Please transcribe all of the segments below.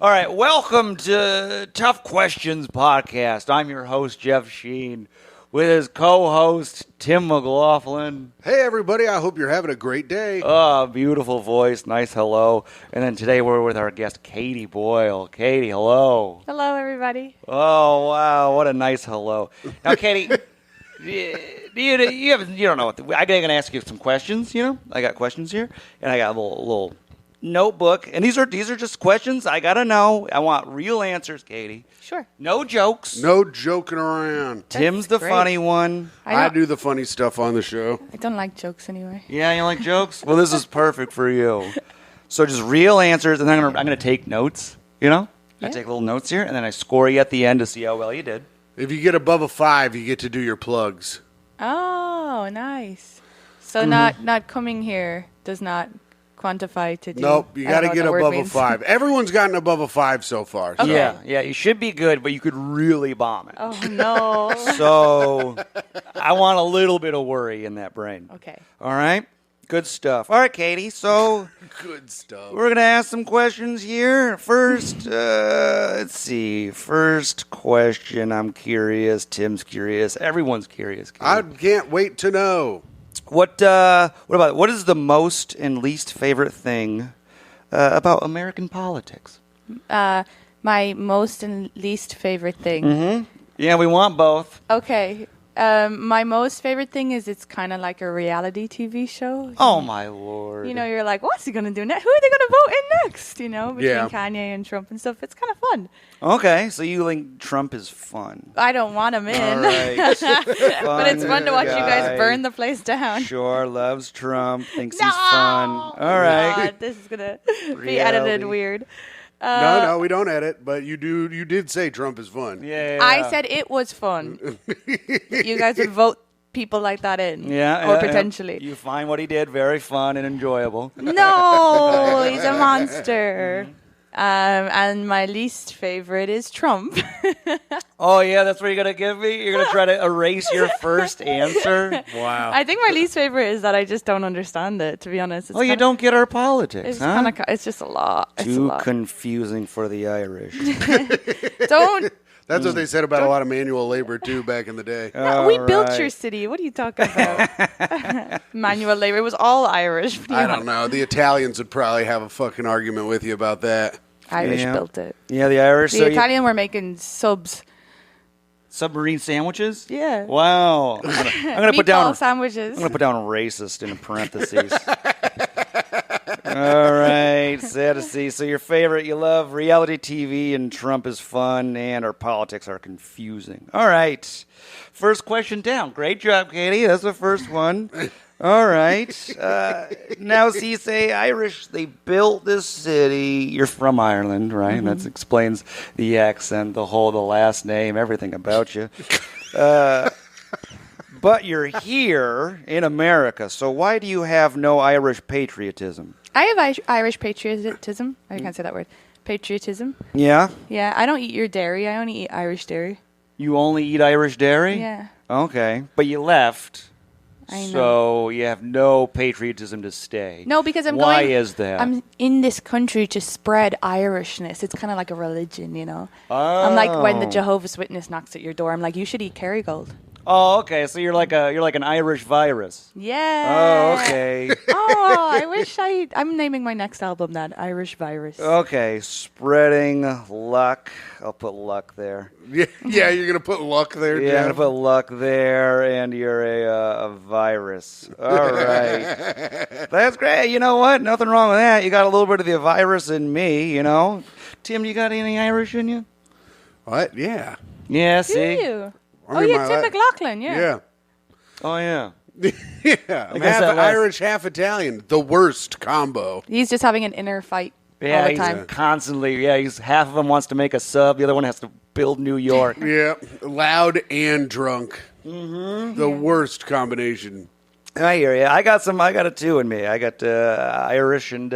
All right, welcome to Tough Questions Podcast. I'm your host, Jeff Sheen, with his co-host, Tim McLaughlin. Hey, everybody. I hope you're having a great day. Oh, beautiful voice. Nice hello. And then today we're with our guest, Katie Boyle. Katie, hello. Hello, everybody. Oh, wow. What a nice hello. Now, Katie, you don't know what I'm going to ask you some questions, you know? I got questions here, and I got a little notebook. And these are just questions I got to know. I want real answers, Katie. Sure. No jokes. No joking around. Tim's the great. funny one. I do the funny stuff on the show. I don't like jokes anyway. Yeah, you like jokes? Well, this is perfect for you. So just real answers, and then I'm gonna take notes, you know? Yeah. I take little notes here, and then I score you at the end to see how well you did. If you get above a 5, you get to do your plugs. Oh, nice. So not coming here does not quantify to do. Nope, you got to get above a 5. Everyone's gotten above a 5 so far. So. Okay. Yeah, you should be good, but you could really bomb it. Oh, no. So I want a little bit of worry in that brain. Okay. All right? Good stuff. All right, Katie, so Good stuff. we're going to ask some questions here. First, let's see. First question, I'm curious. Tim's curious. Everyone's curious. Katie. I can't wait to know. What is the most and least favorite thing about American politics? My most and least favorite thing. Yeah, we want both. Okay. My most favorite thing is it's kind of like a reality TV show. Oh, my Lord. You know, you're like, what's he going to do next? Who are they going to vote in next? You know, between Yeah. Kanye and Trump and stuff. It's kind of fun. Okay, so you think Trump is fun. I don't want him in. All right. But it's fun to watch you guys guy. burn the place down. Sure, loves Trump, thinks No! he's fun. All right. God, this is going to be edited Reality. weird. No, we don't edit, but you did say Trump is fun. Yeah. I said it was fun. You guys would vote people like that in. Yeah. Or potentially. You find what he did very fun and enjoyable. No, he's a monster. And my least favorite is Trump. Oh, yeah, that's what you're going to give me? You're going to try to erase your first answer? Wow. I think my least favorite is that I just don't understand it, to be honest. It's Oh, you don't get our politics, It's huh? it's just a lot. It's a Too lot. confusing for the Irish. Don't. That's what they said about a lot of manual labor, too, back in the day. All We built right. your city. What are you talking about? Manual labor. It was all Irish. I don't know. The Italians would probably have a fucking argument with you about that. Irish Yeah. built it. Yeah, the Irish. The so Italian were making subs. submarine sandwiches? Yeah. Wow. I'm gonna put Meatball down. sandwiches. I'm gonna put down racist in parentheses. All right, sad to see. So your favorite, you love reality TV, and Trump is fun, and our politics are confusing. All right, first question down. Great job, Katie. That's the first one. All right. Now, see, you say Irish, they built this city. You're from Ireland, right? That explains the accent, the last name, everything about you. But you're here in America, so why do you have no Irish patriotism? I have Irish patriotism. I can't say that word. Patriotism. Yeah? Yeah, I don't eat your dairy. I only eat Irish dairy. You only eat Irish dairy? Yeah. Okay. But you left. I know. So you have no patriotism to stay. No, because Why is that? I'm in this country to spread Irishness. It's kind of like a religion, you know. I'm like when the Jehovah's Witness knocks at your door. I'm like, you should eat Kerrygold. Oh, okay. So you're like an Irish virus. Yeah. Oh, okay. Oh, I wish I'm naming my next album that Irish Virus. Okay, spreading luck. I'll put luck there. Yeah, you're going to put luck there, Yeah, I'm Jeff? gonna put luck there, and you're a virus. All right, that's great. You know what? Nothing wrong with that. You got a little bit of the virus in me. You know, Tim, you got any Irish in you? What? Yeah. Yeah. Do See. you? I Oh, mean, yeah, my Tim la- McLaughlin, yeah. Yeah. Oh yeah. Yeah. I'm guess half that last- Irish, half Italian. The worst combo. He's just having an inner fight Yeah, all the he's time. constantly. Yeah, he's half of him wants to make a sub, the other one has to build New York. Yeah. Loud and drunk. Mm-hmm. The worst combination. I hear you. I got a two in me. I got Irish and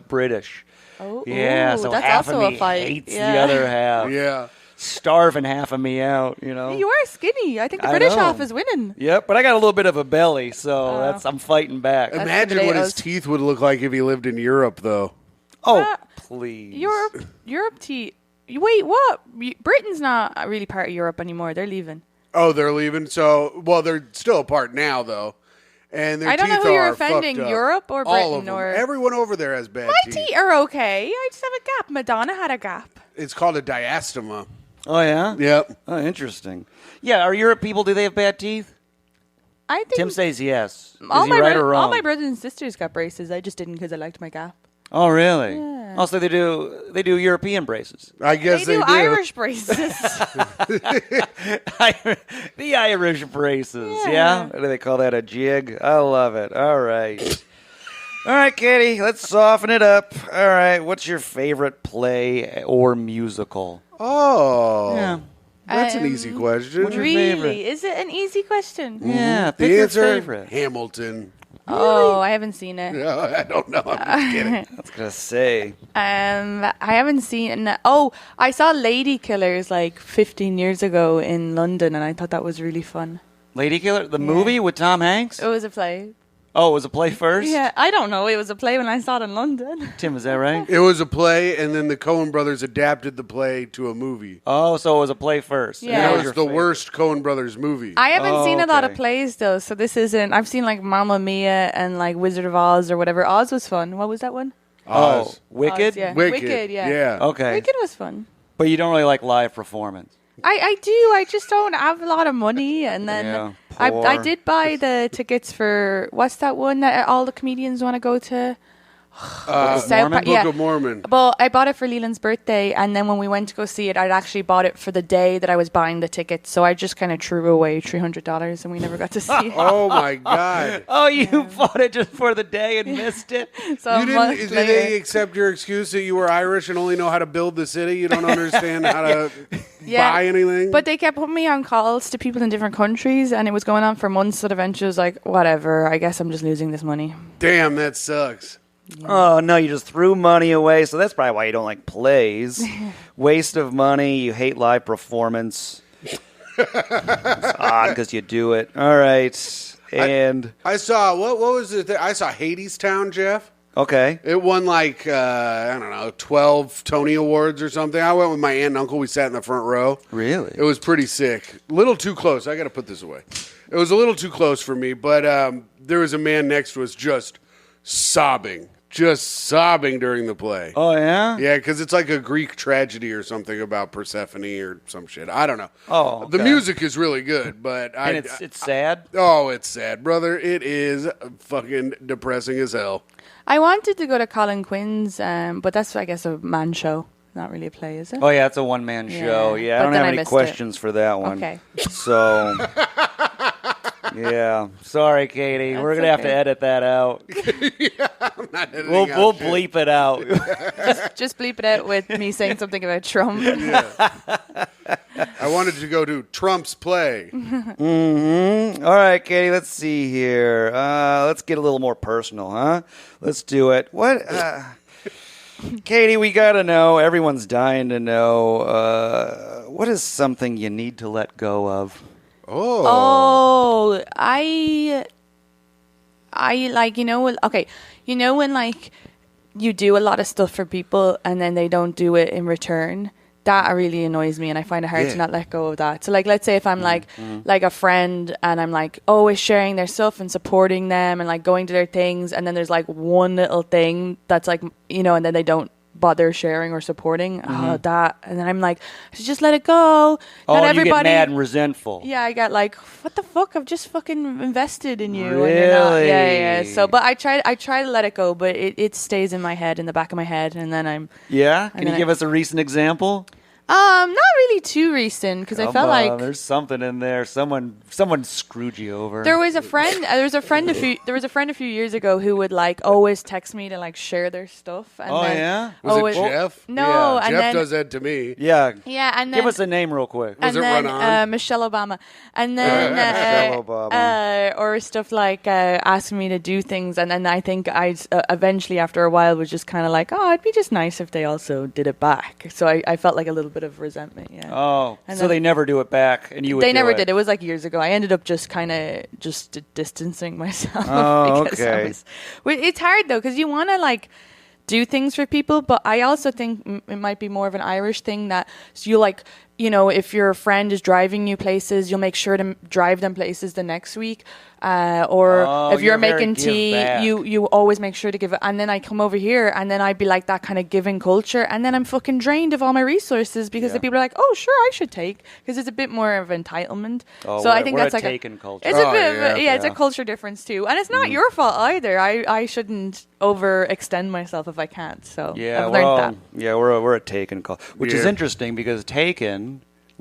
British. Oh, Yeah, ooh, so that's half also of me a fight. hates Yeah. the other half. Yeah. Starving half of me out, you know. You are skinny. I think the I British know. half is winning. Yep, but I got a little bit of a belly, so I'm fighting back. That's Imagine what his potatoes. teeth would look like if he lived in Europe, though. Oh, please. Europe tea. Wait, what? Britain's not really part of Europe anymore. They're leaving. Oh, they're leaving. So, well, they're still a part now, though. And their I don't teeth know who you're are offending, fucked up. Europe or All Britain of them. or Everyone over there has bad my teeth. teeth are okay. I just have a gap. Madonna had a gap. It's called a diastema. Oh, yeah? Yep. Oh, interesting. Yeah, are Europe people, do they have bad teeth? I think Tim says yes. Is all he my right or wrong? all my brothers and sisters got braces. I just didn't because I liked my gap. Oh, really? Yeah. Also, they do European braces. I guess they do. Irish braces. The Irish braces, yeah. Yeah. What do they call that, a jig? I love it. All right. All right, Katie, let's soften it up. All right, what's your favorite play or musical? Oh. Yeah. That's an easy question. What's your Really? favorite? Is it an easy question? Yeah, pick The your answer, favorite. Hamilton. Oh, I haven't seen it. No, I don't know. I'm just kidding. I was going to say. I haven't seen. Oh, I saw Lady Killers like 15 years ago in London, and I thought that was really fun. Lady Killer, the movie with Tom Hanks? It was a play. Oh, it was a play first? Yeah, I don't know. It was a play when I saw it in London. Tim, is that right? It was a play, and then the Coen brothers adapted the play to a movie. Oh, so it was a play first. Yeah. And And that it was was your the favorite. worst Coen brothers movie. I haven't seen a lot of okay. plays though, so this isn't. I've seen like Mamma Mia and like Wizard of Oz or whatever. Oz was fun. What was that one? Oh, Oz. Wicked? Oz, yeah. Wicked. yeah. Okay. Wicked was fun. But you don't really like live performance. I do. I just don't have a lot of money, and then Yeah, I poor. did buy the tickets for what's that one that all the comedians want to go to? South Mormon? Park- Book yeah. of Mormon. But I bought it for Leland's birthday, and then when we went to go see it, I'd actually bought it for the day that I was buying the tickets. So I just kind of threw away $300, and we never got to see it. Oh, my God. Oh, you bought it just for the day and missed it? So You a didn't, month did later- they accept your excuse that you were Irish and only know how to build the city? You don't understand how to buy anything? But they kept putting me on calls to people in different countries, and it was going on for months. So eventually, I was like, whatever. I guess I'm just losing this money. Damn, that sucks. Oh, no, you just threw money away. So that's probably why you don't like plays. Waste of money. You hate live performance. It's odd because you do it. All right. And, I saw, what was it? I saw Hades Town, Jeff. okay. It won like, I don't know, 12 Tony Awards or something. I went with my aunt and uncle. We sat in the front row. Really? It was pretty sick. A little too close. I got to put this away. It was a little too close for me, but there was a man next to us just sobbing during the play. Oh, yeah? Yeah, because it's like a Greek tragedy or something about Persephone or some shit. I don't know. Oh, The okay. music is really good, but And it's sad? oh, it's sad, brother. It is fucking depressing as hell. I wanted to go to Colin Quinn's, but that's, I guess, a man show. Not really a play, is it? Oh, yeah, it's a one-man Yeah. show. Yeah, I But don't then have I any missed it. questions for that one. Okay. So, yeah. Sorry, Katie. We're going to have to okay. edit that out. I'm not editing We'll out shit. bleep it out. Just bleep it out with me saying something about Trump. I wanted to go to Trump's play. All right, Katie, let's see here. Let's get a little more personal, huh? Let's do it. What? Katie, we got to know. Everyone's dying to know. What is something you need to let go of? Oh, I like, okay, when like you do a lot of stuff for people and then they don't do it in return. That really annoys me, and I find it hard to not let go of that. So, like, let's say if I'm like a friend, and I'm like always sharing their stuff and supporting them, and like going to their things, and then there's like one little thing that's like, and then they don't bother sharing or supporting. Oh, that, and then I'm like, I should just let it go. Oh, Not and you get everybody. mad and resentful. Yeah, I got like, what the fuck? I've just fucking invested in you. And you're not. Really? Yeah. So, but I try to let it go, but it stays in my head, in the back of my head, and then I'm Yeah? Can you then give us a recent example? not really too recent because I Come felt on, like there's something in there. Someone screwed you over. there was a friend. There was a friend a few years ago who would like always text me to like share their stuff. And Oh, then yeah? Was always- it Jeff? No, Yeah, and Jeff then does that to me. Yeah. yeah, and then Give us a name real quick. Was and it then Run On? Michelle Obama, and then Michelle Obama. or stuff like asking me to do things, and then I think I eventually after a while was just kind of like, oh, it'd be just nice if they also did it back. So I felt like a little bit of resentment. Yeah. Oh, And so then- they never do it back, and you would They do never it. did. It was like years ago. I ended up just kind of distancing myself. Oh, because I okay. was- it's hard though because you want to like do things for people, but I also think it might be more of an Irish thing that you like, you know, if your friend is driving you places, you'll make sure to drive them places the next week. Or if you're making tea, you always make sure to give it. And then I come over here and then I'd be like that kind of giving culture. And then I'm fucking drained of all my resources because the people are like, oh, sure, I should take. Because it's a bit more of entitlement. So I think that's like taken culture. It's a bit of it's a culture difference too. And it's not your fault either. I shouldn't overextend myself if I can't. So I've learned that. Yeah, we're a Taken culture. Which is interesting because Taken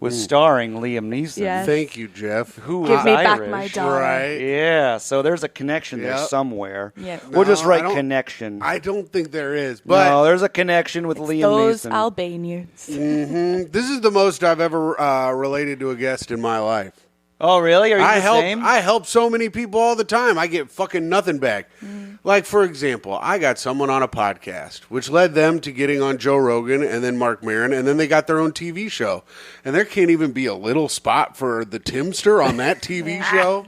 was starring Liam Neeson. Yes. Thank you, Jeff. Who Give was me Irish. back my dollar. Right. Yeah, so there's a connection there somewhere. Yeah. We'll just No, write connection. I don't think there is. But no, there's a connection with Liam Those Neeson. Albanians. This is the most I've ever related to a guest in my life. Oh, really? Are you the same? I help so many people all the time. I get fucking nothing back. Like, for example, I got someone on a podcast, which led them to getting on Joe Rogan and then Mark Maron, and then they got their own TV show. And there can't even be a little spot for the Timster on that TV show.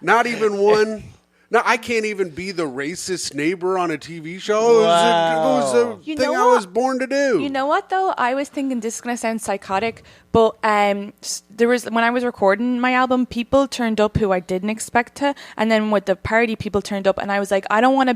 Not even one. No, I can't even be the racist neighbor on a TV show. Wow. It was a You thing know I what? was born to do. You know what though? I was thinking this is gonna sound psychotic, but there was when I was recording my album, people turned up who I didn't expect to, and then with the party, people turned up, and I was like, I don't want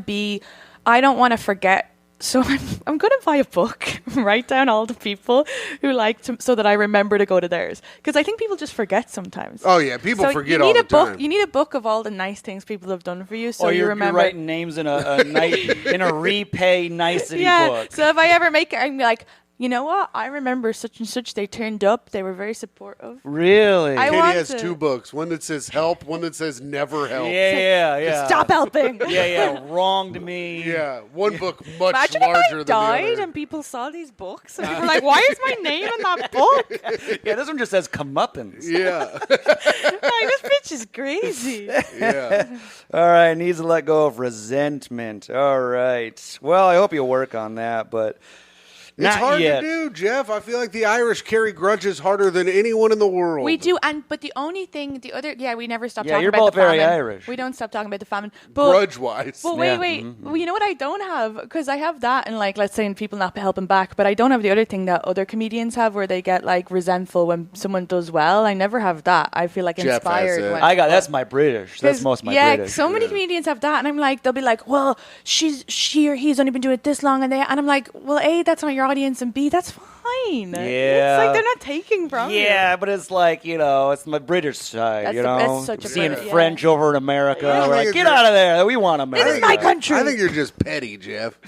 to forget. So I'm going to buy a book, write down all the people who liked him so that I remember to go to theirs. Because I think people just forget sometimes. Oh, yeah. People forget you need all the book, time. You need a book of all the nice things people have done for you so or you you're remember. writing names in a repay nicety book. So if I ever make it, I'm like, you know what? I remember such and such. They turned up. They were very supportive. Really? I Katie want has to- 2 books. One that says help, one that says never help. Yeah. Stop helping. Yeah, wronged me. Yeah, one book much Imagine larger if I than died the other. and people saw these books and people were like, why is my name in that book? Yeah, this one just says comeuppance. Yeah, Like, this bitch is crazy. yeah. All right, needs to let go of resentment. All right. Well, I hope you work on that, but It's not hard yet. to do, Jeff. I feel like the Irish carry grudges harder than anyone in the world. We do, but the only thing, we never stop Yeah, talking you're about both the famine. very Irish. We don't stop talking about the famine. But, grudge-wise. but Yeah. wait. Well, you know what I don't have? Because I have that and, like, let's say people not helping back, but I don't have the other thing that other comedians have where they get, like, resentful when someone does well. I never have that. I feel, like, Jeff has inspired. it. When that's my British. That's most of my British. so many comedians have that, and I'm like, they'll be like, well, she or he's only been doing it this long, and I'm like, well, A, that's not your audience, and B, that's fine. Yeah. It's like they're not taking from you. Yeah, but it's like, it's my British side, That's such a Seeing Brit- yeah. French over in America. I We're think like, get it's- out of there. We want America. This is my country. I think you're just petty, Jeff.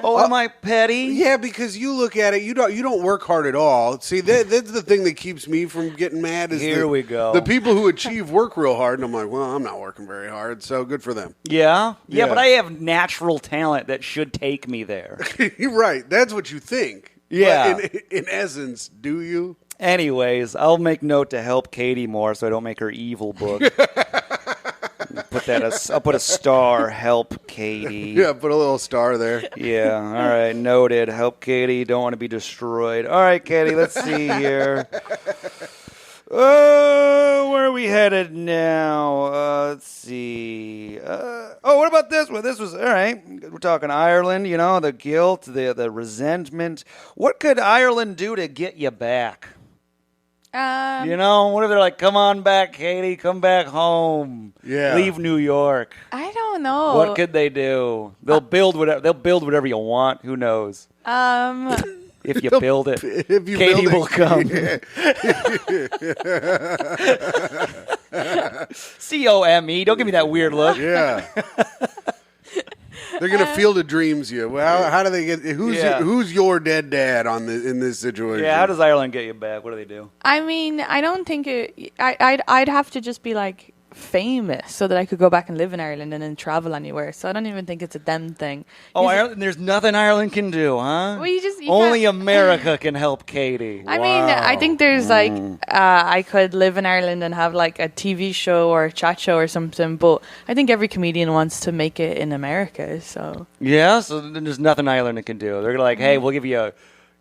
Oh, am I petty? Yeah, because you look at it, you don't work hard at all. See, that's the thing that keeps me from getting mad. Is Here we go. The people who achieve work real hard, and I'm like, well, I'm not working very hard, so good for them. Yeah? Yeah. But I have natural talent that should take me there. You're right. That's what you think. Yeah. But in essence, do you? Anyways, I'll make note to help Katie more so I don't make her evil book. I'll put a star, help Katie. Yeah, put a little star there. Yeah, all right, noted. Help Katie, don't want to be destroyed. All right, Katie, let's see here. Where are we headed now? Let's see. What about this one? This was, all right, we're talking Ireland, the guilt, the resentment. What could Ireland do to get you back? What if they're like, come on back, Katie, come back home. Yeah. Leave New York. I don't know. What could they do? They'll build whatever you want. Who knows? If you build it, If you Katie build it. will come. COME. Don't give me that weird look. Yeah. They're gonna field of dreams you. Well, how do they get? Who's your dead dad in this situation? Yeah. How does Ireland get you back? What do they do? I mean, I don't think I'd have to just be like famous so that I could go back and live in Ireland and then travel anywhere. So I don't even think it's a them thing. Oh, Ireland. There's nothing Ireland can do, huh? Well, you Only can't- America can help Katie. I mean, I think there's like I could live in Ireland and have like a TV show or a chat show or something, but I think every comedian wants to make it in America. So Yeah. So then there's nothing Ireland can do. They're like, hey, we'll give you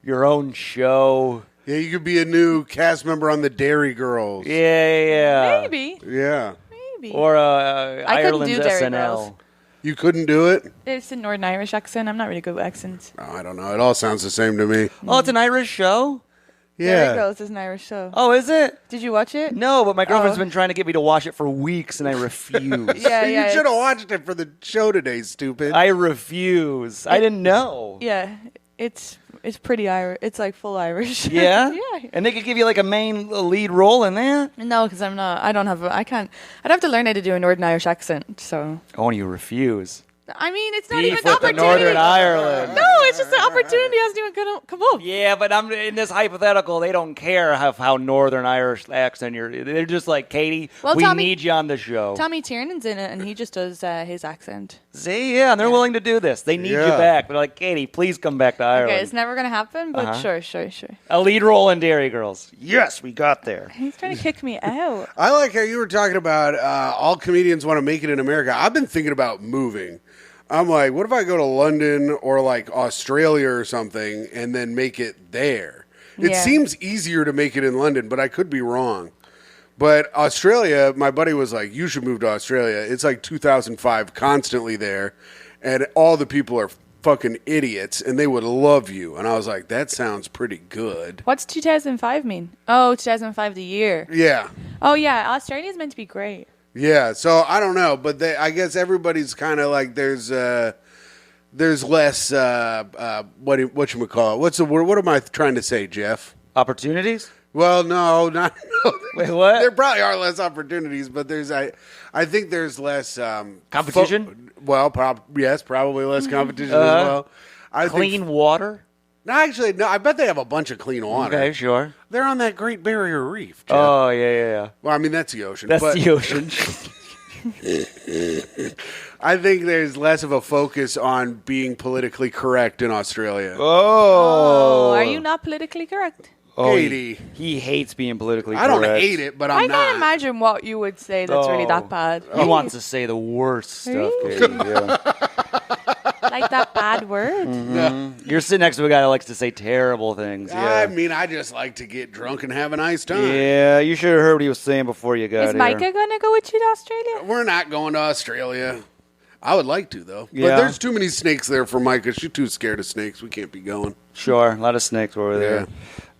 your own show. Yeah, you could be a new cast member on the Dairy Girls. Yeah. maybe. Yeah. Maybe. Or couldn't Ireland's do Dairy SNL. Girls. You couldn't do it? It's a Northern Irish accent. I'm not really good with accents. Oh, I don't know. It all sounds the same to me. Oh, it's an Irish show? Dairy Yeah. Girls is an Irish show. Oh, is it? Did you watch it? No, but my girlfriend's Oh. been trying to get me to watch it for weeks, and I refuse. Yeah, You should have watched it for the show today, stupid. I refuse. I didn't know. Yeah, it's pretty Irish. It's like full Irish. Yeah? Yeah. And they could give you like a main lead role in that? No, because I'm not. I don't have. I can't. I'd have to learn how to do a Northern Irish accent. So Oh, and you refuse. I mean, it's not Beef even with the opportunity. Northern Ireland. No, it's just the opportunity hasn't even come up. Yeah, but I'm in this hypothetical. They don't care how Northern Irish accent you're. They're just like, Katie, Well, we Tommy- need you on the show. Tommy Tiernan's in it, and he just does his accent. See, yeah, and they're willing to do this. They need you Yeah. back. They're like, Katie, please come back to Ireland. Okay, it's never gonna happen, but Uh-huh. sure. A lead role in Dairy Girls. Yes, we got there. He's trying to kick me out. I like how you were talking about all comedians want to make it in America. I've been thinking about moving. I'm like, what if I go to London or like Australia or something and then make it there? It Yeah. seems easier to make it in London, but I could be wrong. But Australia, my buddy was like, you should move to Australia. It's like 2005, constantly there. And all the people are fucking idiots and they would love you. And I was like, that sounds pretty good. What's 2005 mean? Oh, 2005 the year. Yeah. Oh yeah, Australia's meant to be great. Yeah, so I don't know, but I guess everybody's kind of like there's less what you call it? What's the word? What am I trying to say, Jeff? Opportunities? Well, no, not no. Wait, what? There probably are less opportunities, but I think there's less Competition? yes, probably less competition as well. I Clean water? No, actually, no. I bet they have a bunch of clean water. Okay, sure. They're on that Great Barrier Reef. Jeff. Oh, yeah. Well, I mean that's the ocean. That's but the ocean. I think there's less of a focus on being politically correct in Australia. Oh, are you not politically correct? Oh, Katie. He hates being politically I correct. don't hate it, but I I'm can't not. imagine what you would say that's really that bad. He wants to say the worst stuff, Really? Katie. Yeah. Like that bad word. You're sitting next to a guy that likes to say terrible things. I Yeah. mean, I just like to get drunk and have a nice time. Yeah, you should have heard what he was saying before you got Is here. Micah gonna go with you to Australia? We're not going to Australia. I would like to, though. Yeah. But there's too many snakes there for Micah. She's too scared of snakes. We can't be going. Sure, a lot of snakes over there. Yeah.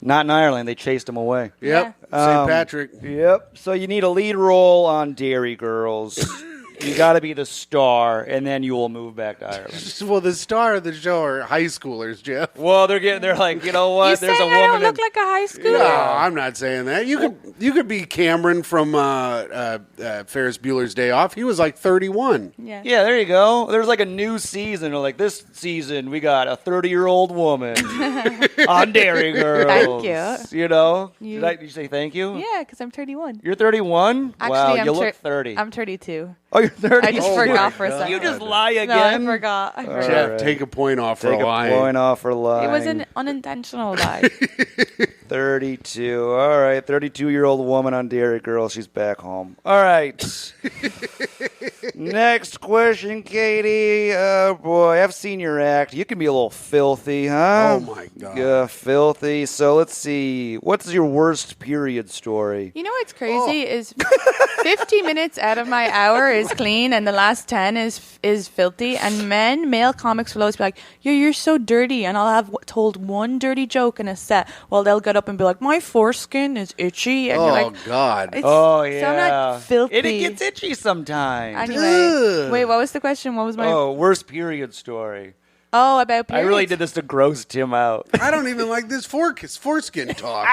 Not in Ireland. They chased him away. Yep. St. Patrick. Yep. So you need a lead role on Dairy Girls. You got to be the star, and then you will move back to Ireland. Well, the star of the show are high schoolers, Jeff. Well, they're like, you know what? You There's a saying I woman. don't look like a high schooler? No, I'm not saying that. You could be Cameron from Ferris Bueller's Day Off. He was like 31. Yeah. Yeah, there you go. There's like a new season. Or like this season, we got a 30-year-old woman on Dairy Girls. Thank you. You know? You- Did you say thank you? Yeah, because I'm 31. You're 31? Actually, wow, I'm you look 30. I'm 32. Oh, you're 30? I just Oh my forgot for a God. second. You just lie again? No, I forgot. I forgot. Jeff, right. take a point off Take for a lying. point off for lying. It was an unintentional lie. 32. All right. 32-year-old woman on Dairy Girls. She's back home. All right. Next question, Katie. Oh, boy. I've seen your act. You can be a little filthy, huh? Oh, my God. Yeah, filthy. So let's see. What's your worst period story? You know what's crazy is 50 minutes out of my hour is clean and the last 10 is filthy. And male comics will always be like, you're so dirty. And I'll have told one dirty joke in a set. Well, they'll get up and be like, my foreskin is itchy. And you're Oh, like, God. it's, Oh, So yeah. I'm not filthy. It gets itchy sometimes. Anyway, Ugh. wait, what was the question? What was my... Oh, worst period story. Oh, about I periods. really did this to gross Tim out. I don't even like this foreskin talk.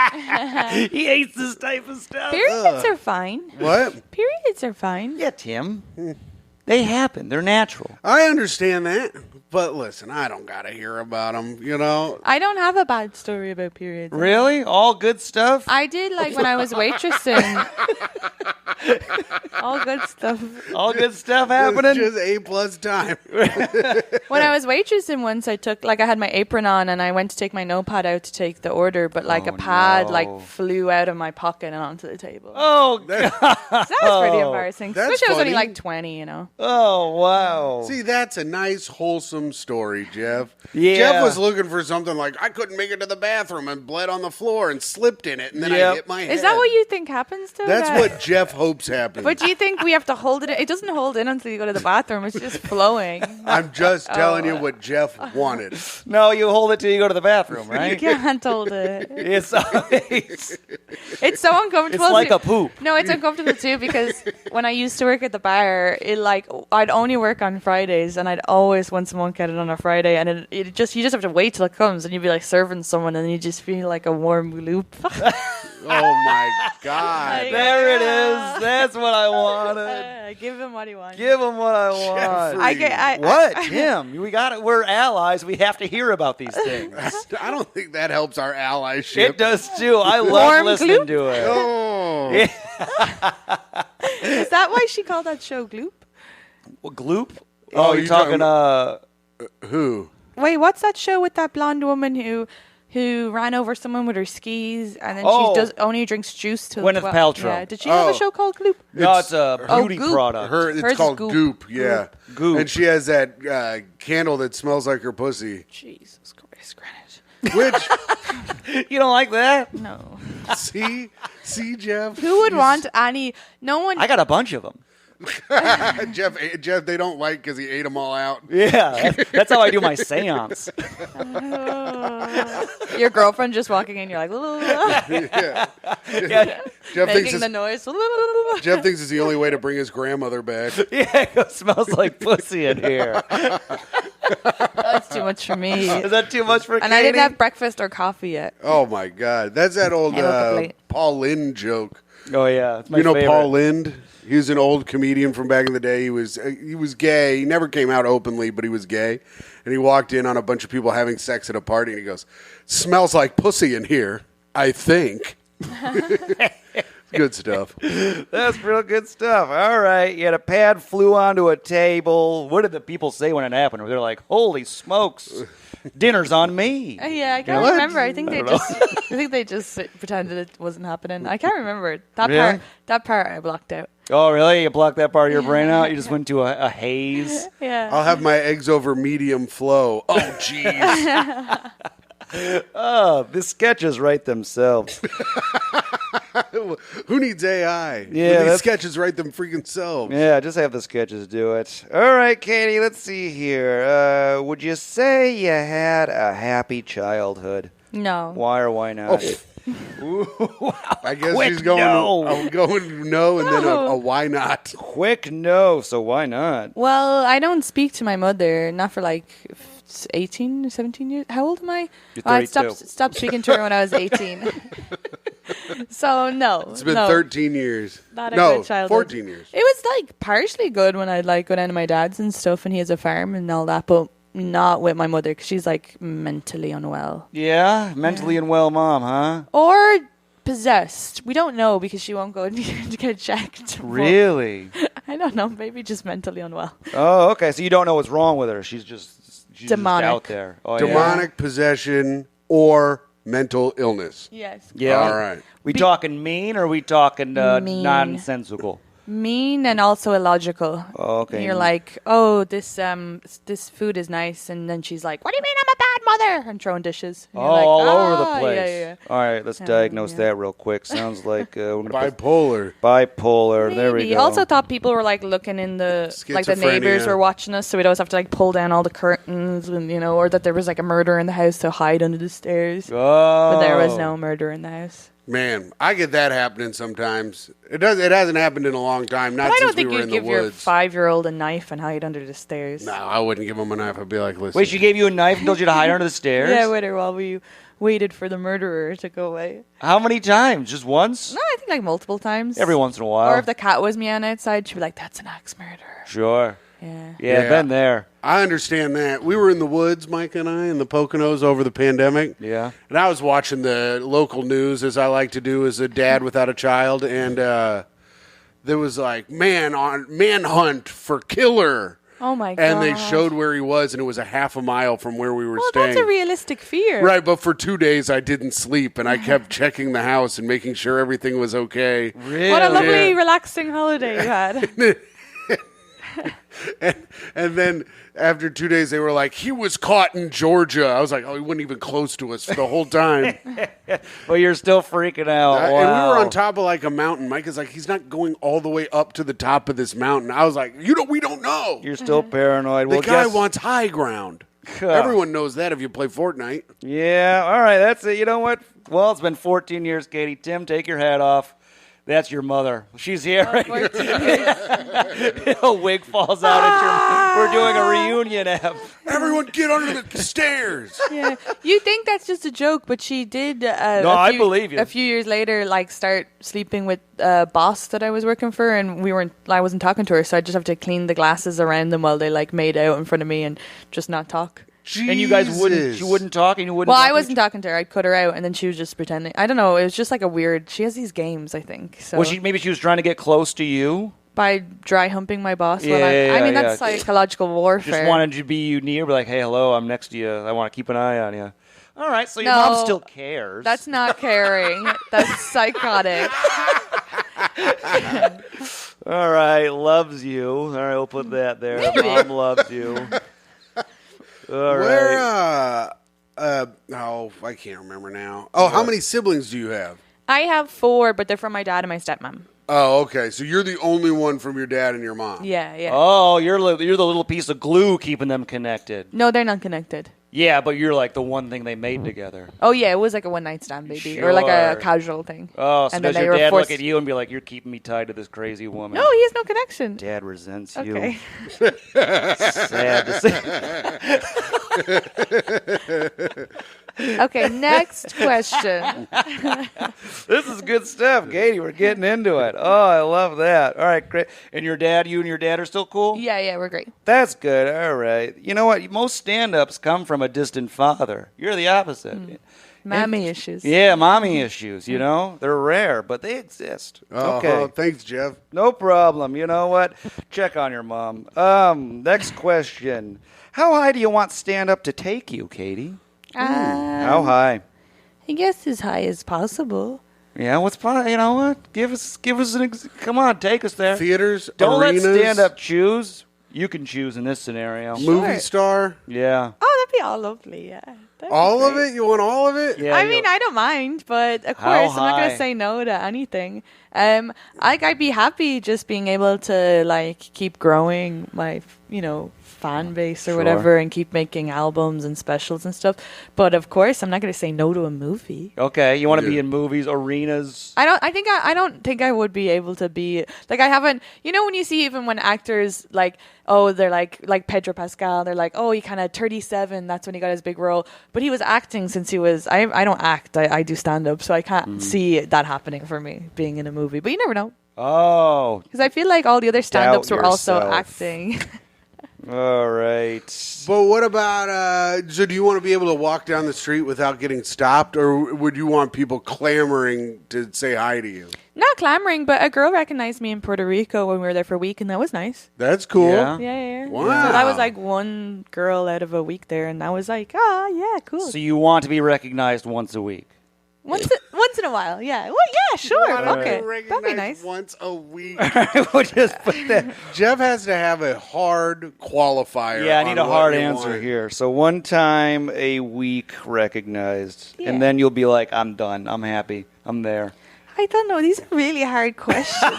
He hates this type of stuff. Periods are fine. What? Periods are fine. Yeah, Tim. They happen. They're natural. I understand that. But listen, I don't got to hear about them, you know? I don't have a bad story about periods. Really? All good stuff? I did like when I was waitressing. All good stuff. All good stuff happening? Just A+ time. When I was waitressing once, I had my apron on and I went to take my notepad out to take the order, but like Oh, a pad no. like flew out of my pocket and onto the table. Oh, God. So that was pretty embarrassing. That's Especially I was only funny. like 20, you know. Oh, wow. See, that's a nice, wholesome awesome story, Jeff. Yeah. Jeff was looking for something like, I couldn't make it to the bathroom and bled on the floor and slipped in it, and then I Yep. hit my head. Is that what you think happens to That's that? what Jeff hopes happens. But do you think we have to hold it in? It doesn't hold in until you go to the bathroom. It's just flowing. I'm just telling you what Jeff wanted. No, you hold it till you go to the bathroom, You right? can't hold it. It's It's so uncomfortable. It's like a poop. No, it's uncomfortable too because when I used to work at the bar, I'd only work on Fridays, and I'd always want someone get it on a Friday, and you just have to wait till it comes, and you'd be like serving someone, and you just feel like a warm gloop. Oh my God. there it is. That's what I wanted. Give him what he wants. Give him what I want. Jeffrey. What, Tim? We got it. We're allies. We have to hear about these things. I don't think that helps our allyship. It does too. I love Warm listening gloop? to it. Oh. Is that why she called that show Gloop? Well, gloop? Oh, Oh, you're you talking. Who? Wait, what's that show with that blonde woman who ran over someone with her skis, and then Oh. she only drinks juice till Gwyneth 12? Paltrow. Yeah. Did she have Oh. a show called Gloop? No, it's a beauty Goop. product. It's Hers is called Goop. Goop. Yeah. Goop. And she has that candle that smells like her pussy. Jesus Christ, Greenwich. Which, You don't like that? No. see, Jeff? Who would want any? No one. I got a bunch of them. Jeff, they don't like because he ate them all out. Yeah, that's how I do my seance. Your girlfriend just walking in, you're like, Yeah. Yeah, Jeff making the noise. Jeff thinks it's the only way to bring his grandmother back. yeah, it smells like pussy in here. That's too much for me. Is that too much for And Katie? I didn't have breakfast or coffee yet. Oh my God, that's that old Hang up the plate. Paul Lynde joke. Oh yeah, it's my You know favorite. Paul Lynde? He was an old comedian from back in the day. He was gay. He never came out openly, but he was gay. And he walked in on a bunch of people having sex at a party, and he goes, "Smells like pussy in here, I think." Good stuff. That's real good stuff. All right, you had a pad flew onto a table. What did the people say when it happened? They're like, "Holy smokes, dinner's on me." Yeah, I can't What? remember. I think don't they just pretended it wasn't happening. I can't remember that Really? part. That part I blocked out. Oh, really? You blocked that part of your brain out? You just went to a haze? Yeah. I'll have my eggs over medium flow. Oh, jeez. Oh, the sketches write themselves. Who needs AI? Yeah, These that's- sketches write them freaking selves. Yeah, just have the sketches do it. All right, Katie, let's see here. Would you say you had a happy childhood? No. Why or why not? I guess Quick she's going no. I'm going no and then a why not. Quick no, so why not? Well, I don't speak to my mother, not for like 18, 17 years. How old am I? You're I 32. stopped speaking to her when I was 18. So, no. It's been no, 13 years. Not a No, good childhood. 14 years. It was like partially good when I'd like go down to my dad's and stuff, and he has a farm and all that, but not with my mother because she's like mentally unwell. Yeah, mentally unwell mom, huh? Or possessed. We don't know because she won't go to get checked. But Really? I don't know. Maybe just mentally unwell. Oh, okay. So you don't know what's wrong with her. She's just Demonic. out there. Oh, Demonic possession or mental illness. Yes. Yeah. All right. We talking mean or we talking Mean. nonsensical? Mean and also illogical. Oh, okay. And you're like, oh, this food is nice, and then she's like, what do you mean I'm a bad mother? And throwing dishes. And Oh, you're like, all over the "Ah, place. Yeah. All right, let's diagnose yeah. that real quick. Sounds like we're gonna put Bipolar. bipolar. There we Maybe. go. Also thought people were like looking in the like the neighbors Schizophrenia. were watching us, so we'd always have to like pull down all the curtains, and or that there was like a murder in the house, so hide under the stairs. Oh. But there was no murder in the house. Man, I get that happening sometimes. It hasn't happened in a long time. Not But I don't since think we were you'd in the give your woods. 5-year-old a knife and hide under the stairs. No, I wouldn't give him a knife. I'd be like, listen. Wait, she gave you a knife and told you to hide under the stairs? Yeah, with her while we waited for the murderer to go away. How many times? Just once? No, I think like multiple times. Every once in a while. Or if the cat was meowing outside, she'd be like, "That's an axe murderer." Sure. Yeah. Yeah, been there. I understand that. We were in the woods, Mike and I, in the Poconos over the pandemic. Yeah. And I was watching the local news, as I like to do as a dad without a child. And there was like, manhunt for killer. Oh my god. And they showed where he was, and it was a half a mile from where we were Well, staying. that's a realistic fear. Right, but for 2 days I didn't sleep, and I kept checking the house and making sure everything was okay. Really? What a lovely, Yeah. relaxing holiday you had. And then after 2 days, they were like, he was caught in Georgia. I was like, oh, he wasn't even close to us for the whole time. But you're still freaking out. And we Wow. were on top of like a mountain. Mike is like, he's not going all the way up to the top of this mountain. I was like, we don't know. You're still paranoid. The Well, guy guess- wants high ground. Everyone knows that if you play Fortnite. Yeah, all right, that's it. You know what? Well, it's been 14 years, Katie. Tim, take your hat off. That's your mother. She's here. Right? 14 years. A wig falls out at your... We're doing a reunion app. Everyone get under the stairs. Yeah, you think that's just a joke, but she did. I believe you. A few years later, like start sleeping with a boss that I was working for, and I wasn't talking to her, so I just have to clean the glasses around them while they like made out in front of me and just not talk. Jesus. And you guys wouldn't talk, and you wouldn't. Well, talk I to wasn't each- talking to her. I cut her out, and then she was just pretending. I don't know. It was just like a weird. She has these games, I think. So Well, maybe she was trying to get close to you. by dry humping my boss. Yeah, I mean, yeah, that's yeah. psychological warfare. Just wanted you to be you near, be like, hey, hello, I'm next to you. I want to keep an eye on you. All right, so your mom No, still cares. That's not caring. That's psychotic. All right, loves you. All right, we'll put that there. Mom loves you. All right. I can't remember now. Oh, how many siblings do you have? I have 4, but they're from my dad and my stepmom. Oh, okay. So you're the only one from your dad and your mom. Yeah, yeah. Oh, you're the little piece of glue keeping them connected. No, they're not connected. Yeah, but you're like the one thing they made together. Oh yeah, it was like a one night stand, baby, or like a Sure. casual thing. Oh, so And then does they your were dad forced- look at you and be like, you're keeping me tied to this crazy woman? No, he has no connection. Dad resents Okay. you. Sad to say. Okay, next question. This is good stuff, Katie. We're getting into it. Oh, I love that. All right, great. And you and your dad are still cool? Yeah, we're great. That's good. All right. You know what? Most stand-ups come from a distant father. You're the opposite. Mommy issues. Yeah, mommy issues, you know? They're rare, but they exist. Okay. Oh, thanks, Jeff. No problem. You know what? Check on your mom. Next question. How high do you want stand-up to take you, Katie? How high? I guess as high as possible. Yeah, what's fun? You know what? Give us come on, take us there. Theaters, Don't arenas, let stand-up choose. You can choose in this scenario. movie star. Yeah. Oh, that'd be all lovely, yeah. That'd be All of great. it? You want all of it? Yeah. I mean, I don't mind, but of How course, I'm not high? gonna say no to anything. I'd be happy just being able to like keep growing my, fan base or Sure. whatever, and keep making albums and specials and stuff. But of course, I'm not gonna say no to a movie. Okay, you want to be Yeah. in movies, arenas. I don't think I would be able to be like I haven't. You know when you see even when actors like they're like Pedro Pascal, they're like he kind of 37. That's when he got his big role. But he was acting since he was. I don't act. I do stand up, so I can't see that happening for me being in a movie. But you never know, Oh, because I feel like all the other stand ups Doubt were also yourself. acting. all right. But what about, so do you want to be able to walk down the street without getting stopped, or would you want people clamoring to say hi to you? Not clamoring, but a girl recognized me in Puerto Rico when we were there for a week, and that was nice. That's cool. Yeah. Yeah. Wow. So that was like one girl out of a week there, and that was like, yeah, cool. So you want to be recognized once a week? Once in a while, yeah. Well, yeah, sure. Wanna Okay, be that'd be recognized nice. Once a week. We'll just put that. Jeff has to have a hard qualifier. Yeah, I need on a what hard you answer want. here. So one time a week recognized, Yeah. and then you'll be like, I'm done. I'm happy. I'm there. I don't know. These are really hard questions.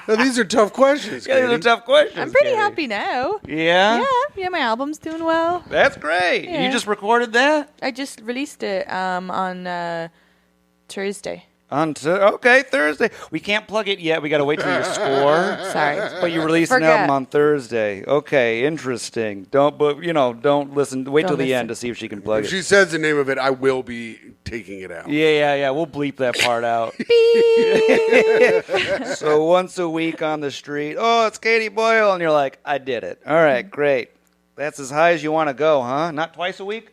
No, these are tough questions. Yeah, these are Katie. tough questions. I'm pretty Katie. happy now. Yeah? Yeah, my album's doing well. That's great. Yeah. You just recorded that? I just released it on Thursday. Okay, Thursday. We can't plug it yet. We got to wait till your score. Sorry. But you released an Forget. album on Thursday. Okay, interesting. Don't listen. Wait Don't till the listen. end to see if she can plug If it. she says the name of it, I will be taking it out. Yeah. We'll bleep that part out. So once a week on the street. Oh, it's Katie Boyle, and you're like, I did it. All right, great. That's as high as you want to go, huh? Not twice a week.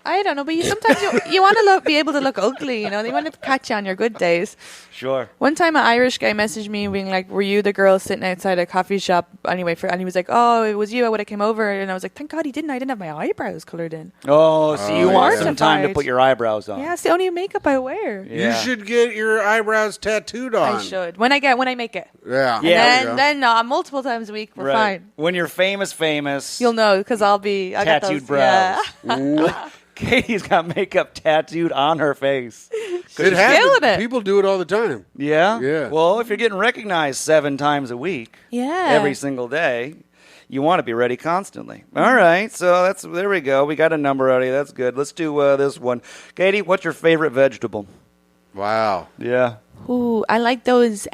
I don't know, but sometimes you want to be able to look ugly, you know? They want to catch you on your good days. Sure. One time, an Irish guy messaged me being like, "Were you the girl sitting outside a coffee shop?" Anyway, and he was like, "Oh, it was you. I would have came over." And I was like, "Thank God he didn't. I didn't have my eyebrows colored in." Oh, so you want some time to Mortified. put your eyebrows on. Yeah, it's the only makeup I wear. Yeah. You should get your eyebrows tattooed on. I should when I make it. Yeah. Yeah. And then multiple times a week we're Right. fine. When you're famous, You'll know because I got tattooed those, brows. Yeah. Katie's got makeup tattooed on her face. It killing happens. it. People do it all the time. Yeah? Yeah. Well, if you're getting recognized 7 times a week, Yeah. every single day, you want to be ready constantly. All right, so there we go. We got a number already. That's good. Let's do this one. Katie, what's your favorite vegetable? Wow. Yeah. Ooh, I like those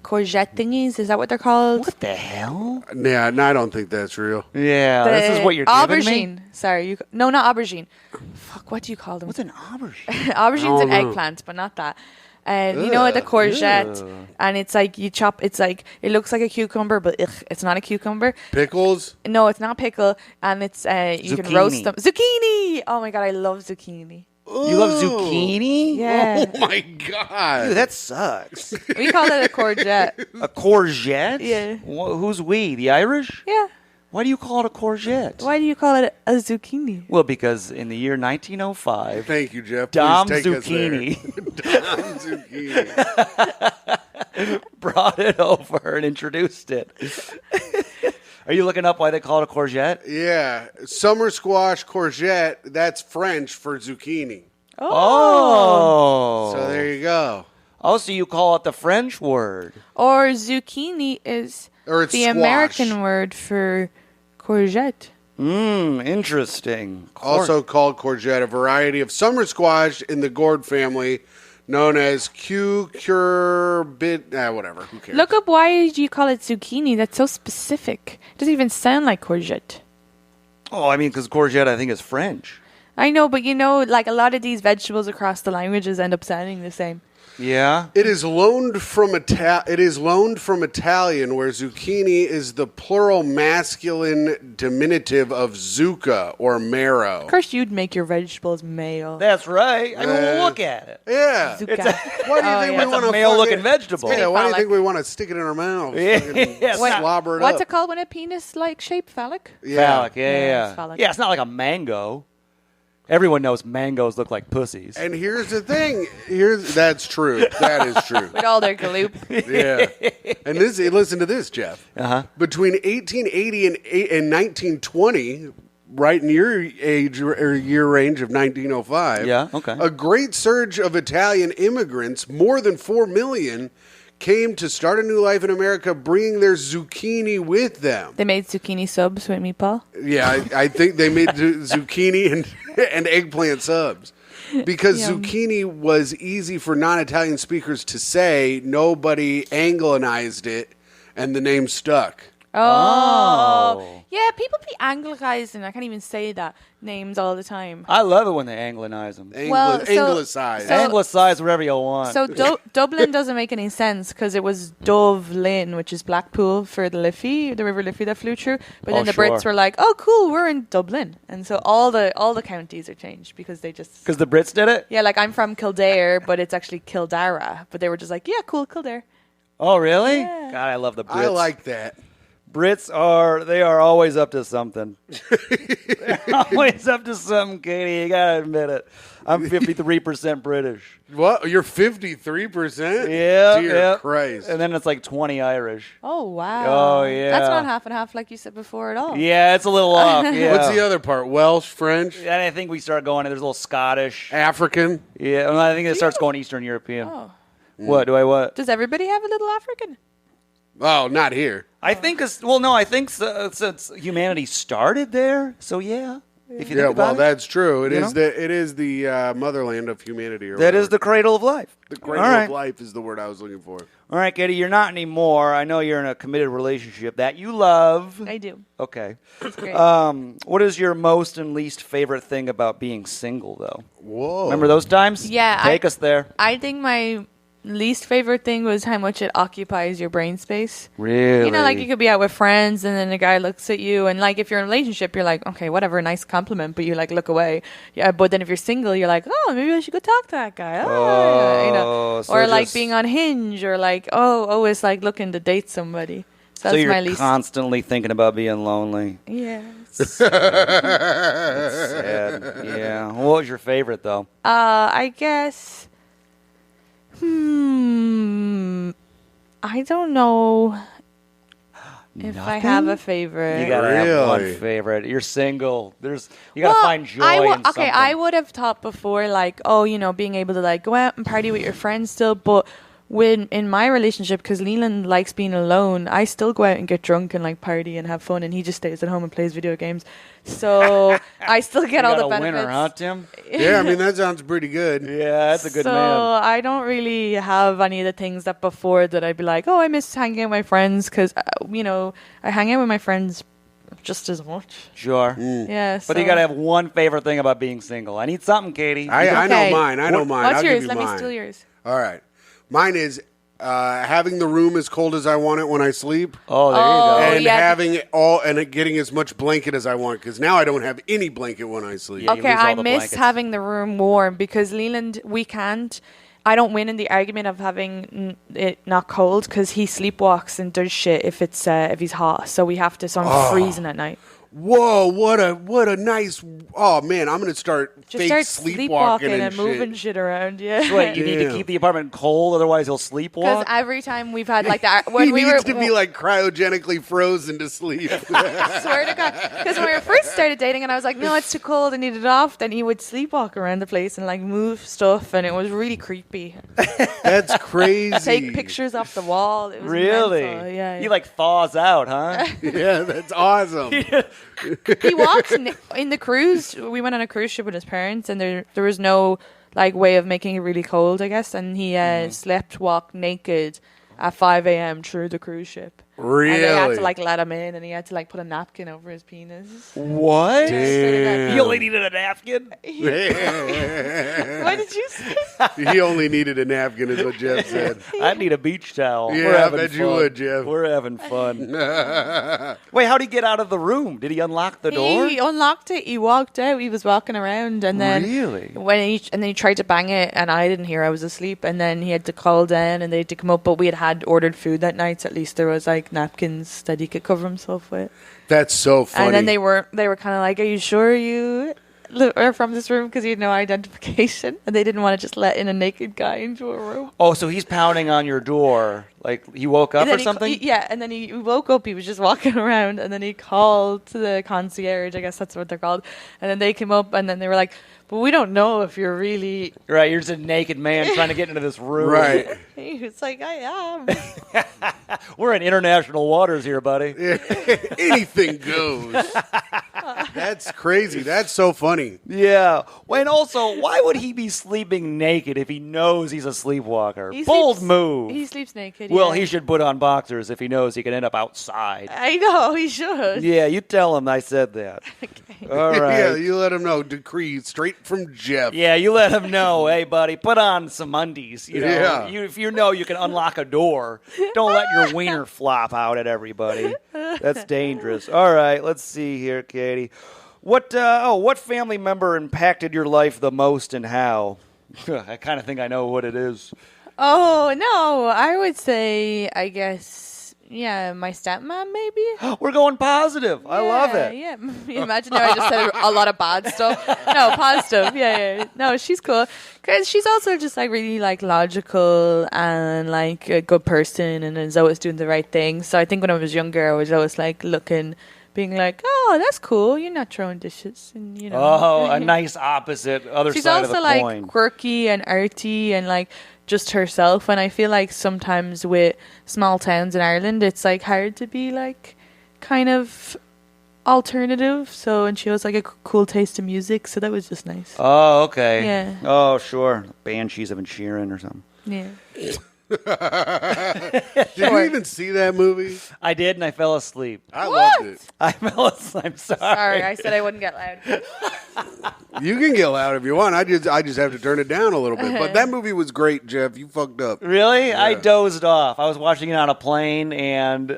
courgette thingies. Is that what they're called? What the hell? Yeah, no, I don't think that's real. Yeah, this is what you're giving aubergine. me? Sorry, no, not aubergine. Fuck, what do you call them? What's an aubergine? Aubergine's an I don't know. eggplant, but not that. And you know the courgette, and it's like you chop. It's like it looks like a cucumber, but it's not a cucumber. Pickles? No, it's not pickle, and it's you can roast Zucchini. them. Zucchini. Oh my god, I love zucchini. You love zucchini? Yeah, Oh my God. Dude, that sucks. we call it a courgette. A courgette? Yeah. Who's we? The Irish? Yeah. Why do you call it a courgette? Why do you call it a zucchini? Well, because in the year 1905, Thank you, Jeff. Dom Please take us there. Zucchini Dom Zucchini. brought it over and introduced it. Are you looking up why they call it a courgette? Yeah. Summer squash courgette, that's French for zucchini. Oh. So there you go. Oh, so you call it the French word. Or zucchini is Or it's the squash. American word for courgette. Interesting. Also called courgette, a variety of summer squash in the gourd family, known as cucurbit. Whatever. Who cares? Look up why do you call it zucchini? That's so specific. It doesn't even sound like courgette. Oh, I mean, because courgette, I think, is French. I know, but like a lot of these vegetables across the languages end up sounding the same. Yeah. It is loaned from Italian, where zucchini is the plural masculine diminutive of zucca or marrow. Of course, you'd make your vegetables male. That's right. I mean, look at it. Yeah. Zucca. Why do you think we That's want a to male-looking vegetable. Yeah. Why do you phallic. think we want to stick it in our mouth? Yeah. Fucking Yes. slobber it What's up. it called when a penis like shape? Phallic? Phallic, Yeah, yeah. it's phallic. Yeah, it's not like a mango. Everyone knows mangoes look like pussies. And here's the thing. That's true. That is true. With all their galoop. Yeah. And listen to this, Jeff. Uh-huh. Between 1880 and 1920, right in your age or year range of 1905, Yeah, okay. a great surge of Italian immigrants, more than 4 million, came to start a new life in America, bringing their zucchini with them. They made zucchini subs with meatball. Yeah, I think they made zucchini and eggplant subs. Because Yum. zucchini was easy for non-Italian speakers to say, nobody Anglicized it, and the name stuck. Oh. Yeah, people be anglicizing. I can't even say that names all the time. I love it when they anglicize them. Well, so- Anglicized. so- Anglicize wherever you want. So Dublin doesn't make any sense because it was Dublin, which is Blackpool for the Liffey, the River Liffey that flew through. But Oh, then the sure. Brits were like, "Oh, cool, we're in Dublin," and so all the counties are changed because they just Because the Brits did it? yeah, like I'm from Kildare, but it's actually Kildara. But they were just like, "Yeah, cool, Kildare." Oh, really? Yeah. God, I love the Brits. I like that. Brits they are always up to something. They're always up to something, Katie. You gotta admit it. I'm 53% British. What? You're 53%? Yeah, Dear yeah. Christ. And then it's like 20 Irish. Oh wow! Oh, yeah. that's not half and half like you said before at all. Yeah, it's a little off. Yeah. What's the other part? Welsh, French, And I think we start going. There's a little Scottish. African? Yeah, and I think it starts going Eastern European. Oh. What do I what? Does everybody have a little African? Oh, not here. I think I think since humanity started there. So yeah, if you Yeah, think well, about it, that's true. It You is the motherland of humanity. Or that is whatever. the cradle of life. The cradle All right. of life is the word I was looking for. All right, Katie, you're not anymore. I know you're in a committed relationship that you love. I do. Okay. It's great. What is your most and least favorite thing about being single, though? Whoa. Remember those times? Yeah, Take us there. I think my least favorite thing was how much it occupies your brain space. Really? You know, like you could be out with friends and then a guy looks at you and like if you're in a relationship, you're like, okay, whatever, nice compliment, but you like look away. Yeah, but then if you're single, you're like, oh, maybe I should go talk to that guy. Oh, you know, so or like just- being on Hinge or like, always like looking to date somebody. So So that's you're my least. constantly thinking about being lonely. Yeah. Sad. Yeah. What was your favorite though? I guess. I don't know if I have a favorite. You gotta have one Really? favorite. You're single. You gotta find joy in something. Okay, I would have thought before, like, being able to like go out and party with your friends still, but when in my relationship, because Leland likes being alone, I still go out and get drunk and like party and have fun, and he just stays at home and plays video games. So I still get You all got the a benefits. winner, huh, Tim? Yeah, I mean, that sounds pretty good. Yeah, that's a good so man. I don't really have any of the things that before that I'd be like, I miss hanging out with my friends because, I hang out with my friends just as much. Sure. Yeah. But you gotta have one favorite thing about being single. I need something, Katie. I know Okay. mine. I know mine. What's I'll yours? give you Let mine. me steal yours. All right. Mine is having the room as cold as I want it when I sleep. Oh, there you Oh, go. And yeah. having it all and getting as much blanket as I want because now I don't have any blanket when I sleep. Yeah, you Okay, lose all I the miss blankets. having the room warm because Leland, we can't. I don't win in the argument of having it not cold because he sleepwalks and does shit if he's hot. So we have to. So I'm freezing at night. Whoa! What a nice. Oh man, I'm gonna start Just fake start sleepwalking and shit. moving shit around. Yeah. So wait, you need to Damn. keep the apartment cold, otherwise he'll Because sleepwalk? every time we've had like that, when He we needs were to be like cryogenically frozen to sleep. swear to God, because when we first started dating, and I was like, no, it's too cold, I need it off. Then he would sleepwalk around the place and like move stuff, and it was really creepy. That's crazy. Take pictures off the wall. It was Really? mental. Yeah. He like thaws out, huh? Yeah, that's awesome. He walks in the cruise. We went on a cruise ship with his parents, and there was no like way of making it really cold, I guess. And he walked naked at 5 a.m. through the cruise ship. Really? And they had to like let him in, and he had to like put a napkin over his penis. What? Damn. He only needed a napkin? What did you say? He only needed a napkin, is what Jeff said. I need a beach towel. Yeah, We're I having bet you fun. would, Jeff. We're having fun. Wait, how'd he get out of the room? Did he unlock the door? He unlocked it. He walked out. He was walking around, and then Really? then he tried to bang it, and I didn't hear. I was asleep, and then he had to call down, and they had to come up. But we had ordered food that night, so at least there was like napkins that he could cover himself with. That's so funny. And then they were kind of like, "Are you sure you are from this room?" Because he had no identification, and they didn't want to just let in a naked guy into a room. Oh, so he's pounding on your door. Like he woke up And then or something? yeah, and then he woke up. He was just walking around, and then he called to the concierge. I guess that's what they're called. And then they came up, and then they were like, "But we don't know if you're really." Right, you're just a naked man trying to get into this room. Right. He was like, "I am." We're in international waters here, buddy. Anything goes. That's crazy. That's so funny. Yeah. Well, and also, why would he be sleeping naked if he knows he's a sleepwalker? He Bold sleeps- move. He sleeps naked. Well, yeah. he should put on boxers if he knows he can end up outside. I know he should. Yeah, you tell him I said that. Okay. All right. Yeah, you let him know. Decree straight from Jeff. Yeah, you let him know, hey, buddy, put on some undies. You know, Yeah. if you know you can unlock a door, don't let your wiener flop out at everybody. That's dangerous. All right, let's see here, Katie. What family member impacted your life the most and how? I kind of think I know what it is. Oh no, I would say, I guess, yeah, my stepmom maybe. We're going positive. I love it. Yeah, imagine if I just said a lot of bad stuff. No, positive. Yeah. No, she's cool because she's also just like really like logical and like a good person and is always doing the right thing. So I think when I was younger, I was always like being like, oh, that's cool. You're not throwing dishes, and you know. Oh, a nice opposite other She's side of the also like coin. quirky and arty and like just herself. And I feel like sometimes with small towns in Ireland, it's like hard to be like kind of alternative. So, and she has like a cool taste in music. So that was just nice. Oh, okay. Yeah. Oh, sure. Banshees of Inisherin or something. Yeah. Did you even see that movie? I did, and I fell asleep. I loved it. I fell asleep. I'm sorry. Sorry, I said I wouldn't get loud. You can get loud if you want. I just have to turn it down a little bit. But that movie was great, Jeff. You fucked up. Really? I dozed off. I was watching it on a plane and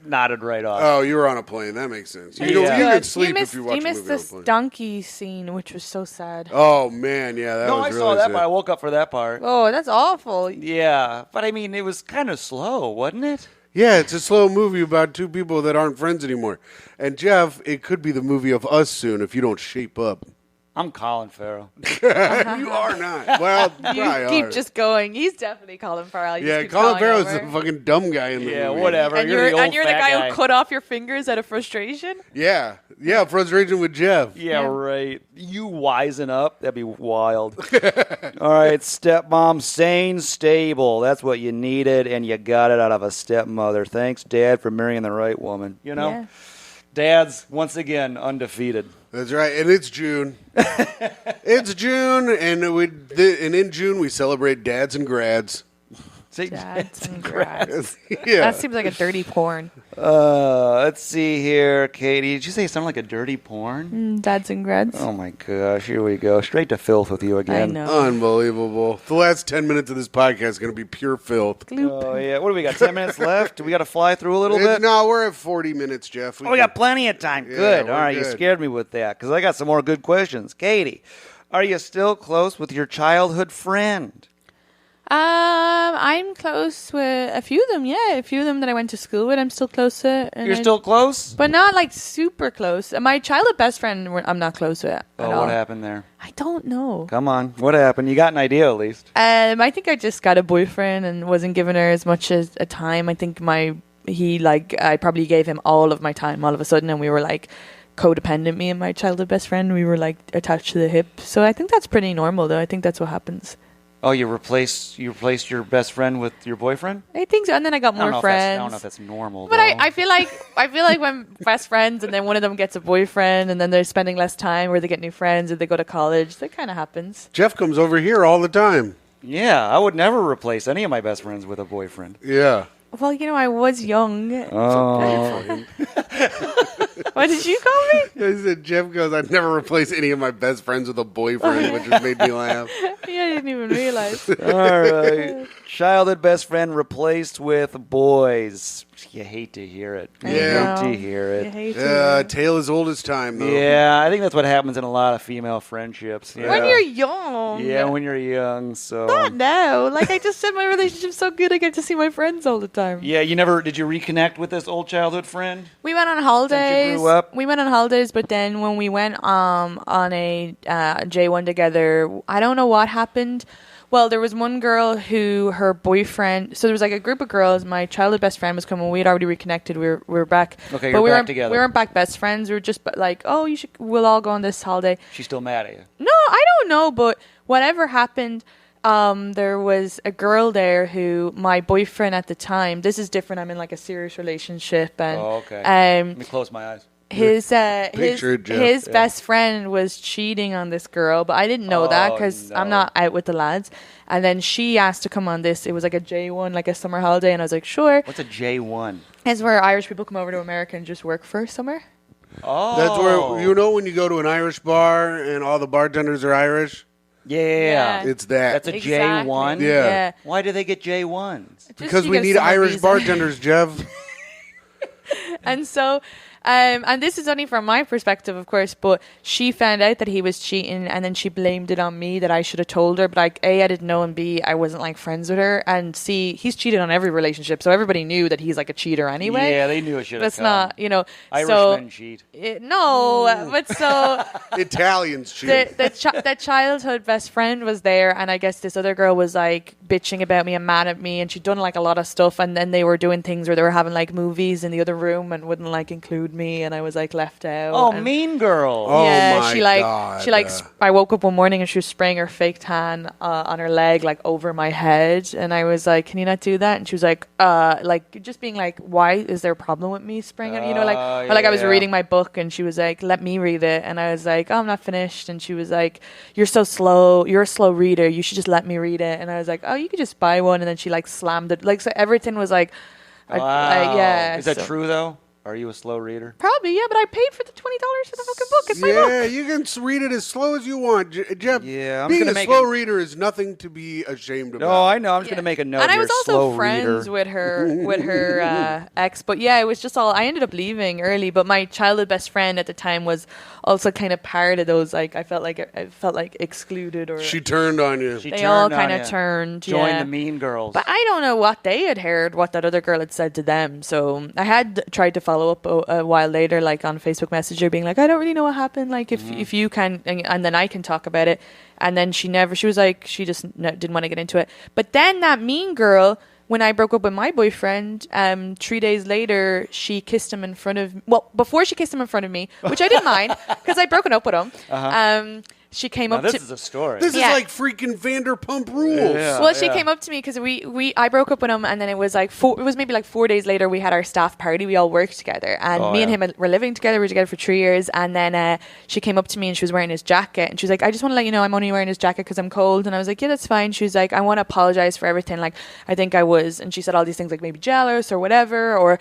nodded right off. Oh, you were on a plane. That makes sense. You Yeah. could sleep if you watch You a missed movie on a this plane. donkey scene, which was so sad. Oh man, yeah, that No, was I really saw that sad. part. I woke up for that part. Oh, that's awful. Yeah, but I mean, it was kind of slow, wasn't it? Yeah, it's a slow movie about two people that aren't friends anymore. And Jeff, it could be the movie of us soon if you don't shape up. I'm Colin Farrell. You are not. Well, you You probably keep are. just going. He's definitely Colin Farrell. You Yeah, just keep Colin going Farrell's over. the fucking dumb guy in the Yeah, movie. whatever. And you're the old you're the fat guy who cut off your fingers out of frustration? Yeah, frustration with Jeff. Yeah, Yeah. right. You wisen up. That'd be wild. All right, stepmom, sane, stable. That's what you needed, and you got it out of a stepmother. Thanks, Dad, for marrying the right woman. You know? Yeah. Dad's, once again, undefeated. That's right, and it's June. It's June, and in June we celebrate dads and grads. Say- Dads and grads. Yeah, That seems like a dirty porn. Let's see here, Katie. Did you say it sounded like a dirty porn? Dads and grads. Oh, my gosh. Here we go. Straight to filth with you again. I know. unbelievable. The last 10 minutes of this podcast is going to be pure filth. Oh, yeah. What do we got? 10 minutes left? Do we got to fly through a little bit? No, we're at 40 minutes, Jeff. Oh, we got plenty of time. Yeah, Good. we're All right, you good. scared me with that because I got some more good questions. Katie, are you still close with your childhood friend? I'm close with a few of them. Yeah, a few of them that I went to school with. I'm still close to. And You're still close? but not like super close. My childhood best friend, I'm not close with at Oh, all. what happened there? I don't know. Come on. What happened? You got an idea at least. I think I just got a boyfriend and wasn't giving her as much as a time. I think I probably gave him all of my time all of a sudden, and we were like codependent. Me and my childhood best friend, we were like attached to the hip. So I think that's pretty normal, though. I think that's what happens. Oh, you replaced your best friend with your boyfriend? I think so. And then I got I don't more know friends. I don't know if that's normal. But though. I feel like when best friends and then one of them gets a boyfriend and then they're spending less time or they get new friends or they go to college, that kind of happens. Jeff comes over here all the time. Yeah, I would never replace any of my best friends with a boyfriend. Yeah. Well, I was young. Oh. What did you call me? I said, Jeff goes, I'd never replace any of my best friends with a boyfriend, which just made me laugh. Yeah, I didn't even realize. All right. Childhood best friend replaced with boys. You hate to hear it. You Yeah. hate to hear You it. hate Yeah, it. tale as old as time, though. Yeah, I think that's what happens in a lot of female friendships. Yeah. When you're young. Yeah, when you're young. So Not now. Like I just said, my relationship's so good. I get to see my friends all the time. yeah, did you reconnect with this old childhood friend? We went on holidays. grew up? We went on holidays, but then when we went on a J1 together, I don't know what happened. Well, there was one girl who her boyfriend. So there was like a group of girls. My childhood best friend was coming. We had already reconnected. We were back. Okay, but you're we back weren't together. We weren't back best friends. We were just like, oh, we'll all go on this holiday. She's still mad at you. No, I don't know, but whatever happened, there was a girl there who my boyfriend at the time. This is different. I'm in like a serious relationship, and Oh, okay. Let um, me close my eyes. Picture it, Jeff. his Yeah. best friend was cheating on this girl, but I didn't know that Oh, because no. I'm not out with the lads. And then she asked to come on this. It was like a J1, like a summer holiday, and I was like, sure. What's a J1? It's where Irish people come over to America and just work for summer. Oh, That's where, when you go to an Irish bar and all the bartenders are Irish? Yeah. Yeah. It's that. That's a Exactly. J1? Yeah. Why do they get J1s? Just because you we get a need summer Irish visa. bartenders, Jeff. And so, and this is only from my perspective, of course, but she found out that he was cheating and then she blamed it on me that I should have told her. But like, A, I didn't know, and B, I wasn't like friends with her. And C, he's cheated on every relationship. So everybody knew that he's like a cheater anyway. Yeah, they knew it should have That's come. not, Irishmen cheat. No, but so Italians cheat. the childhood best friend was there, and I guess this other girl was like bitching about me and mad at me, and she'd done like a lot of stuff, and then they were doing things where they were having like movies in the other room and wouldn't like include me, and I was like left out. Oh, and, mean girl. Oh, yeah, my she like God. she like I woke up one morning and she was spraying her fake tan on her leg like over my head, and I was like, "Can you not do that?" And she was like just being like, "Why is there a problem with me spraying it?" Or like I was yeah. reading my book and she was like, "Let me read it," and I was like, "Oh, I'm not finished," and she was like, "You're so slow. You're a slow reader. You should just let me read it." And I was like, "Oh, you could just buy one," and then she like slammed it. Like so, everything was like, Wow. yeah. Is that so- true though? Are you a slow reader? Probably, yeah. But I paid for the $20 for the fucking book. It's my book. Yeah, you can read it as slow as you want, Jeff. Yeah, I'm being gonna a make slow a- reader is nothing to be ashamed about. No, I know. I'm just Yeah. gonna make a note. And I You're was a also slow friends reader. with her ex, but yeah, it was just all. I ended up leaving early, but my childhood best friend at the time was also kind of part of those. Like I felt like excluded, or She turned on you. She they turned all on kind of ya. turned. Join yeah. the Mean Girls. But I don't know what they had heard, what that other girl had said to them. So I had tried to follow up a while later, like on Facebook Messenger, being like, I don't really know what happened. Like, if you can, and then I can talk about it. And then she was like, she just didn't want to get into it. But then that mean girl, when I broke up with my boyfriend, 3 days later, she kissed him in front of, before she kissed him in front of me, which I didn't mind because I'd broken up with him. She came now up this to is a story. This Yeah. is like freaking Vanderpump Rules. Yeah. Well, she came up to me because I broke up with him, and then it was like it was maybe like 4 days later. We had our staff party. We all worked together, and Oh, me and yeah. him were living together. We were together for 3 years, and then she came up to me and she was wearing his jacket, and she was like, "I just want to let you know I'm only wearing his jacket because I'm cold." And I was like, "Yeah, that's fine." She was like, "I want to apologize for everything. Like, I think I was," and she said all these things like maybe jealous or whatever, or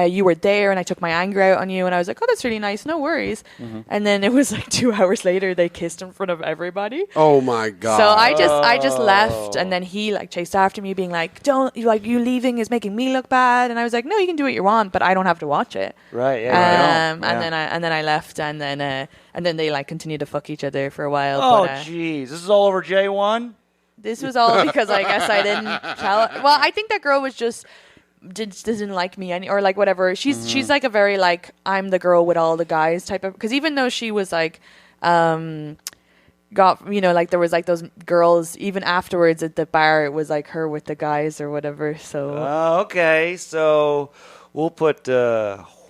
you were there and I took my anger out on you, and I was like, "Oh, that's really nice. No worries." Mm-hmm. And then it was like 2 hours later, they kissed in front of everybody. Oh my god. So I just left, and then he like chased after me, being like, "Don't you leaving is making me look bad." And I was like, "No, you can do what you want, but I don't have to watch it." Right. Yeah. I don't. And then I left, and then they like continued to fuck each other for a while. Oh, but, jeez. This is all over J1? this was all because I guess I didn't tell. Well, I think that girl was just doesn't like me or like whatever. She's like a very like I'm the girl with all the guys type of, because even though she was like got, like there was like those girls even afterwards at the bar, it was like her with the guys or whatever. So Okay. So we'll put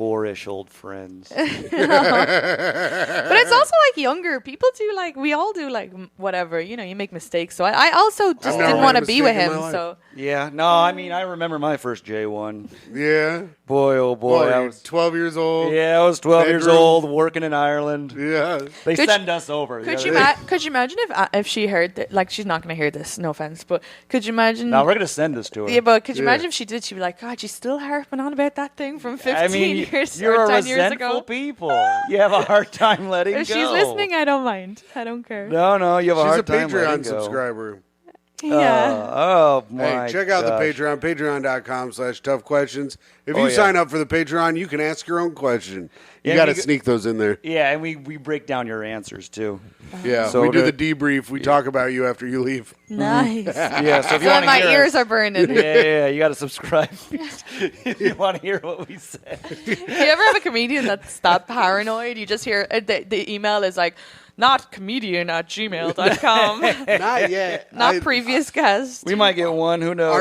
whorish old friends. but it's also like younger people do, like we all do, like whatever, you make mistakes. So I also just never didn't made want a to be mistake with in my him. life. So Yeah. No, I mean, I remember my first J1. Yeah. Boy, oh boy. Boy, I was 12 years old. Yeah, I was 12 years Bedroom. old, working in Ireland. Yeah. They Could send us over. could Yeah, you imagine if she heard that? Like, she's not going to hear this, no offense, but could you imagine? No, we're gonna send this to her. Yeah, but could you Yeah. imagine if she did? She'd be like, God, she's still harping on about that thing from 15 I mean, years you're or a 10 years resentful ago. people. You have a hard time letting If go. she's listening, I don't mind. I don't care. No, you have a She's a hard time Patreon letting go. subscriber. Yeah. Oh my! Hey, check out the gosh. Patreon, patreon.com/toughquestions. If Oh, you yeah. sign up for the Patreon, you can ask your own question. You Yeah, got to we g- sneak those in there. Yeah, and we break down your answers too. Yeah, So we do to- the debrief. We talk about you after you leave. Nice. Yeah, so if you So want to my hear ears are burning. yeah, you got to subscribe if you want to hear what we said. Do you ever have a comedian that's that paranoid? You just hear the email is like, not comedian@gmail.com. Not yet. Not previous guest. We might get one. Who knows?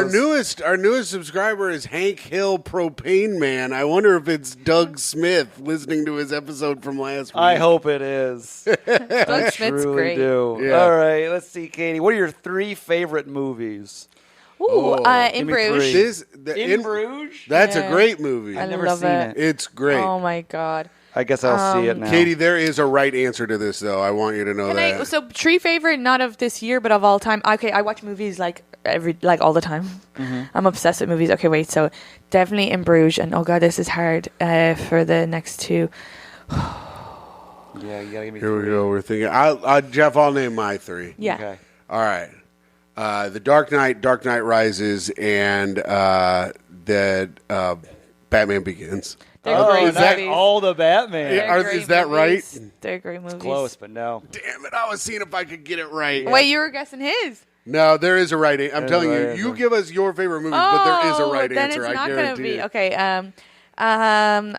Our newest subscriber is Hank Hill Propane Man. I wonder if it's Doug Smith listening to his episode from last week. I hope it is. Doug Smith's Truly great. do. Yeah. All right, let's see, Katie. What are your 3 favorite movies? Ooh, give in me Bruges. 3. In Bruges? That's Yeah. a great movie. I I've never love seen it. it. It's great. Oh my god. I guess I'll see it now. Katie, there is a right answer to this, though. I want you to know Can that. so tree favorite, not of this year, but of all time. Okay, I watch movies like all the time. Mm-hmm. I'm obsessed with movies. Okay, wait. So definitely In Bruges, and oh god, this is hard for the next 2. Yeah, you gotta give me Here we 3. go. We're thinking. Jeff, I'll name my 3. Yeah. Okay. All right. The Dark Knight Rises, and the Batman Begins. They're Oh, great is that movies. all the Batman? They're Are- great is that movies. right? They're great movies. Close, but no. Damn it! I was seeing if I could get it right. Wait, you were guessing his. No, there is a right answer. I'm There's telling a you. right You answer. give us your favorite movies, but there is a right then answer. it's I not gonna guarantee be it. okay.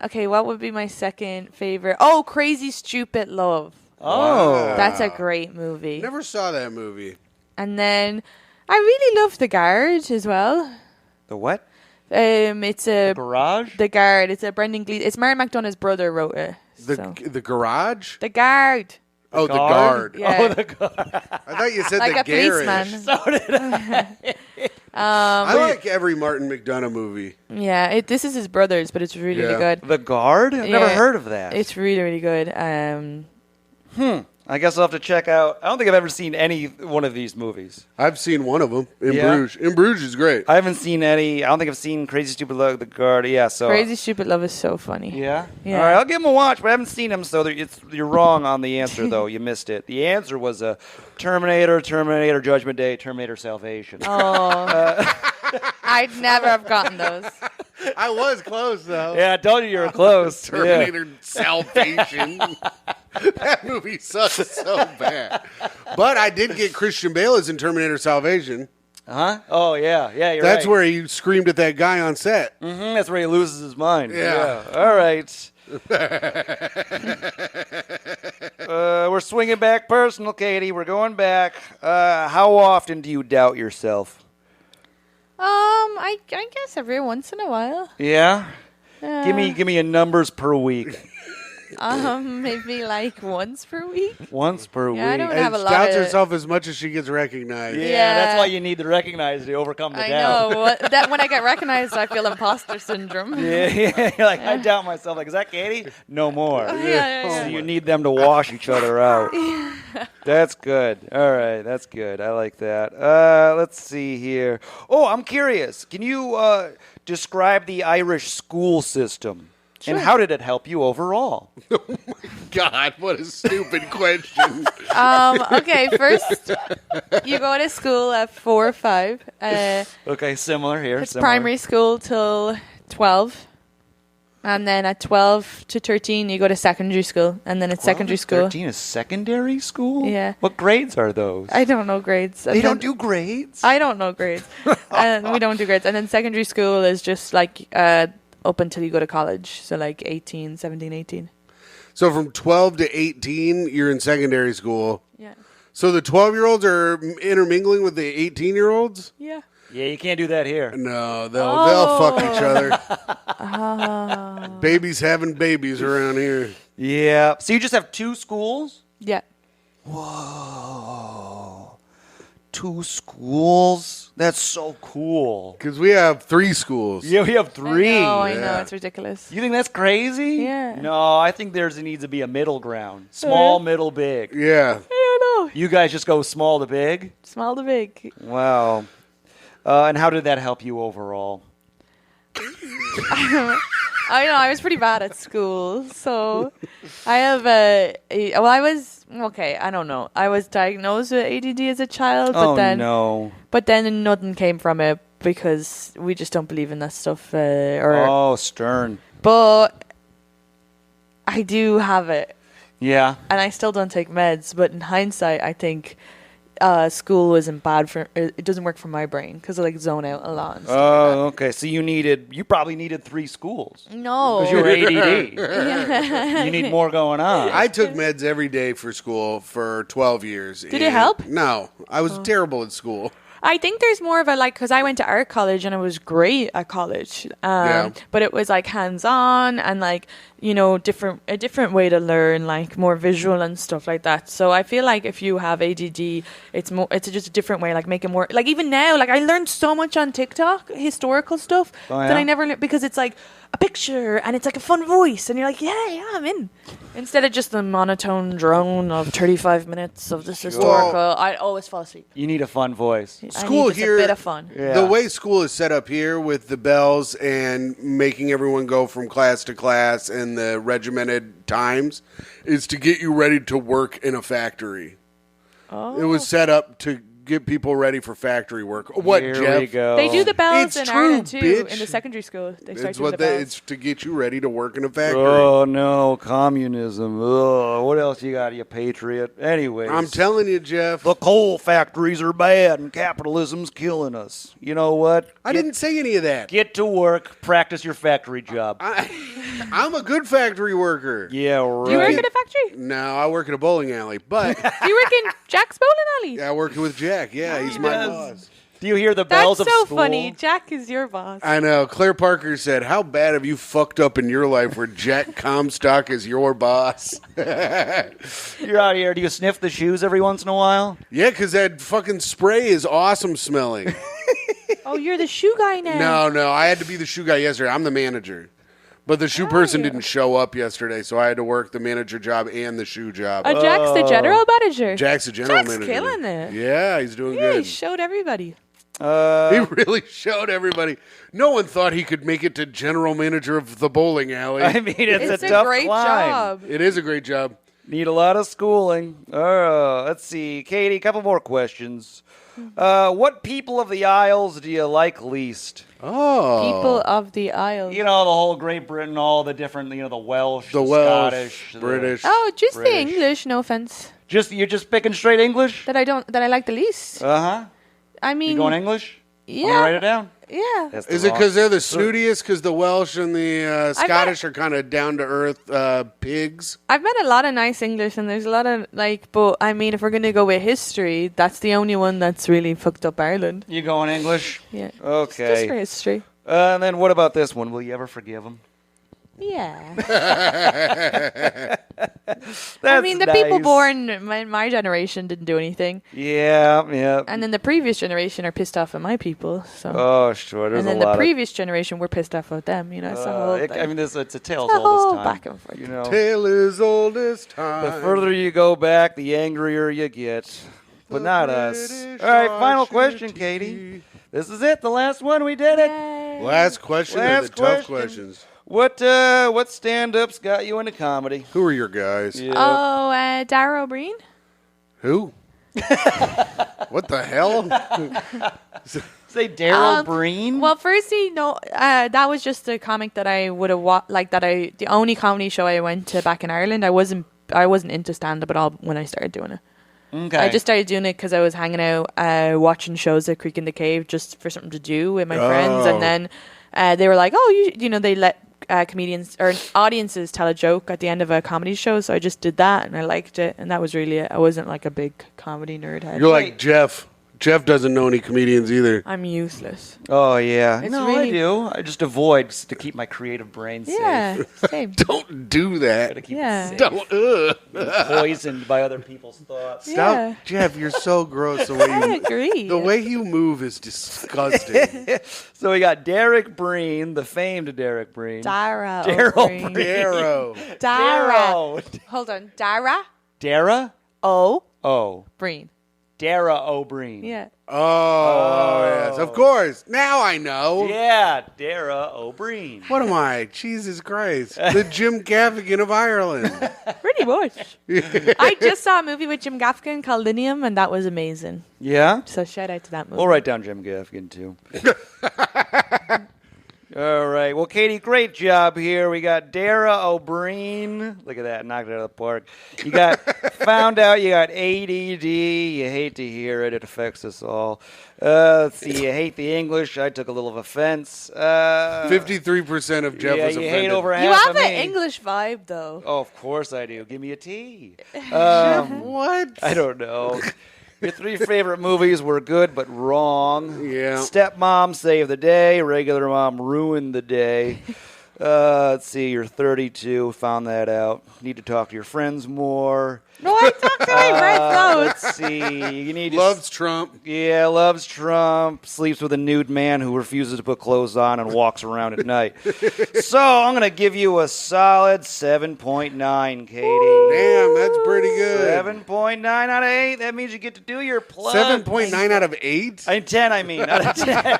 Okay, what would be my second favorite? Oh, Crazy Stupid Love. Oh. That's a great movie. Never saw that movie. And then I really love The Guard as well. The what? It's a Garage? The Guard. It's a Brendan Gleeson. It's Mary McDonough's brother wrote it. The so. the Garage. The Guard. Oh, the Guard. Yeah. Oh, the guard. I thought you said Like the a Garage. policeman. So did I. I like every Martin McDonough movie. Yeah, this is his brother's, but it's really, Yeah. really good. The Guard? I've never Yeah. heard of that. It's really, really good. I I guess I'll have to check out. I don't think I've ever seen any one of these movies. I've seen one of them in Yeah. Bruges. In Bruges is great. I haven't seen any. I don't think I've seen Crazy Stupid Love, The Guard. Yeah, so Crazy Stupid Love is so funny. Yeah? Yeah. All right, I'll give him a watch, but I haven't seen him, so you're wrong on the answer, though. You missed it. The answer was Terminator, Judgment Day, Terminator Salvation. Oh. I'd never have gotten those. I was close, though. Yeah, I told you you were close. Terminator Salvation. That movie sucks so bad. But I did get Christian Bale as in Terminator Salvation. Huh? Oh, yeah. Yeah, you're That's right. where he screamed at that guy on set. That's where he loses his mind. Yeah. All right. We're swinging back personal, Katie. We're going back. How often do you doubt yourself? I guess every once in a while. Yeah? Give me a numbers per week. Maybe like once per week. Once per Yeah, I week. don't And have a lot doubts of- herself as much as she gets recognized. Yeah, Yeah. that's why you need to recognize to overcome the I doubt. know. That when I get recognized, I feel imposter syndrome. Yeah, you're like, I doubt myself. Like, is that Katie? No more. Yeah. So you need them to wash each other out. That's good. All right, that's good. I like that. Let's see here. Oh, I'm curious. Can you describe the Irish school system? Sure. And how did it help you overall? God, what a stupid question. Okay, first you go to school at 4 or 5. Okay, similar here. It's similar. primary school till 12. And then at 12 to 13, you go to secondary school. And then it's secondary school. 13 is secondary school? Yeah. What grades are those? I don't know grades. They don't do grades? I don't know grades. And we don't do grades. And then secondary school is just like up until you go to college. So like 18, 17, 18. So from 12 to 18, you're in secondary school. Yeah. So the 12-year-olds are intermingling with the 18-year-olds? Yeah. Yeah, you can't do that here. No, they'll fuck each other. Babies having babies around here. Yeah. So you just have 2 schools? Yeah. Whoa. 2 schools? That's so cool. Because we have 3 schools. Yeah, we have 3. I know. Yeah. It's ridiculous. You think that's crazy? Yeah. No, I think there needs to be a middle ground. Small, middle, big. Yeah. I don't know. You guys just go small to big? Small to big. Wow. And how did that help you overall? I know I was pretty bad at school, so I have I was okay. I don't know. I was diagnosed with ADD as a child, but then nothing came from it because we just don't believe in that stuff. Stern. But I do have it, Yeah. and I still don't take meds. But in hindsight, I think school isn't bad for it. Doesn't work for my brain because I like zone out a lot. And stuff like Oh, okay. So you probably needed 3 schools. that. No, Because you were ADD. You need more going on. I took meds every day for school for 12 years. Did it help? No. I was terrible at school. I think there's more of a because I went to art college and I was great at college. But it was like hands on and like a different way to learn, like more visual and stuff like that. So I feel like if you have ADD, it's just a different way, like make it more like even now. Like I learned so much on TikTok, historical stuff that I never learned because it's like a picture and it's like a fun voice and you're like yeah I'm in instead of just the monotone drone of 35 minutes of this historical. I always fall asleep. You need a fun voice. School I need just here- a bit of fun. Yeah. The way school is set up here with the bells and making everyone go from class to class and the regimented times is to get you ready to work in a factory. It was set up to get people ready for factory work. What, Here Jeff? we go. They do the bells It's in true, Ireland too. bitch. In the secondary school, they start It's doing what the bells. it's to get you ready to work in a factory. Oh, no. Communism. Ugh. What else you got, you patriot? Anyways. I'm telling you, Jeff. the coal factories are bad and capitalism's killing us. You know what? I didn't say any of that. Get to work. Practice your factory job. I'm a good factory worker. Yeah, right. Do you work at a factory? No, I work at a bowling alley, but Do you work in Jack's bowling alley? I work with Jack. Yeah, he's my boss. Do you hear the That's bells of so school? funny. Jack is your boss. I know. Claire Parker said, "How bad have you fucked up in your life where Jack Comstock is your boss?" You're out here. Do you sniff the shoes every once in a while? Yeah, because that fucking spray is awesome smelling. Oh, you're the shoe guy now. No, I had to be the shoe guy yesterday. I'm the manager. But the shoe person didn't show up yesterday, so I had to work the manager job and the shoe job. Oh, Jack's the general manager. Jack's the general manager. Jack's killing it. Yeah, he's doing Yeah, good. he showed everybody. He really showed everybody. No one thought he could make it to general manager of the bowling alley. I mean, it's a a tough great climb. job. It is a great job. Need a lot of schooling. Let's see. Katie, a couple more questions. What people of the Isles do you like least? Oh. People of the Isles. You know, the whole Great Britain, all the different, the Welsh, The Welsh, Scottish, British. Oh, just the British. English. No offense. You're just picking straight English? That I like the least. Uh-huh. I mean, You going English? yeah, I'm gonna write it down. yeah. That's the Is it wrong- because they're the snootiest? Because the Welsh and the Scottish are kind of down-to-earth pigs? I've met a lot of nice English, and there's a lot of but I mean, if we're gonna go with history, that's the only one that's really fucked up Ireland. You going English? Yeah. Okay. Just for history. And then what about this one? Will you ever forgive him? Yeah. That's I mean, the people nice. born in my generation didn't do anything, Yeah. and then the previous generation are pissed off at my people. So. Oh, sure. There's And then a the lot previous generation were pissed off at them. You know, it's a whole thing. I mean, it's a tale It's as a old whole as time. back and forth. You know, Tale is old as time. the further you go back, the angrier you get. But not us. British All right, are final shitty. question, Katie. This is it. The last one. We did it. Yay. Last question are the Last tough question. questions. What stand-ups got you into comedy? Who are your guys? Yeah. Oh, Dara O'Brien? Who? What the hell? Say Daryl Um, Breen. Well, firstly, no, that was just a comic that I would have the only comedy show I went to back in Ireland. I wasn't into stand-up at all when I started doing it. Okay. I just started doing it because I was hanging out, watching shows at Creek in the Cave just for something to do with my friends, and then they were like, "Oh, you know, they let comedians or audiences tell a joke at the end of a comedy show," so I just did that, and I liked it, and that was really it. I wasn't like a big comedy nerd head. You're like Jeff. Jeff doesn't know any comedians either. I'm useless. Oh yeah. It's No, really- I do. I just avoid to keep my creative brain safe. Yeah, same. Don't do Gotta that. keep Yeah. it safe. Don't. Poisoned by other people's thoughts. Stop, Yeah. Jeff. You're so gross. The way I you agree. the way you move is disgusting. So we got Derek Breen, the famed Derek Breen. Dara. Daryl O'Brien. Darrow. Dara. Darrow. Hold on. Dara Dara? O. Oh. Breen. Dara O'Brien. Yeah. Oh, yes, of course. Now I know. Yeah, Dara O'Brien. What am I? Jesus Christ. The Jim Gaffigan of Ireland. Pretty much. I just saw a movie with Jim Gaffigan called Linium, and that was amazing. Yeah? So shout out to that movie. We'll write down Jim Gaffigan, too. All right. Well, Katie, great job here. We got Dara O'Brien. Look at that. Knocked it out of the park. You got found out you got ADD. You hate to hear it. It affects us all. Let's see. You hate the English. I took a little of offense. 53% of Jeff yeah, was you offended. hate over You half have of an me. English vibe, though. Oh, of course I do. Give me a T. What? I don't know. Your three favorite movies were good but wrong. Yeah. Stepmom saved the day. Regular mom ruined the day. Let's see. You're 32. Found that out. Need to talk to your friends more. No, I talked to my friends. Let's see. You need to Loves Trump. Yeah, loves Trump, sleeps with a nude man who refuses to put clothes on and walks around at night. So I'm going to give you a solid 7.9, Katie. Damn, that's pretty good. 7.9 out of 8. That means you get to do your plug. 7.9 out of 8? 10, I mean. Out of 10.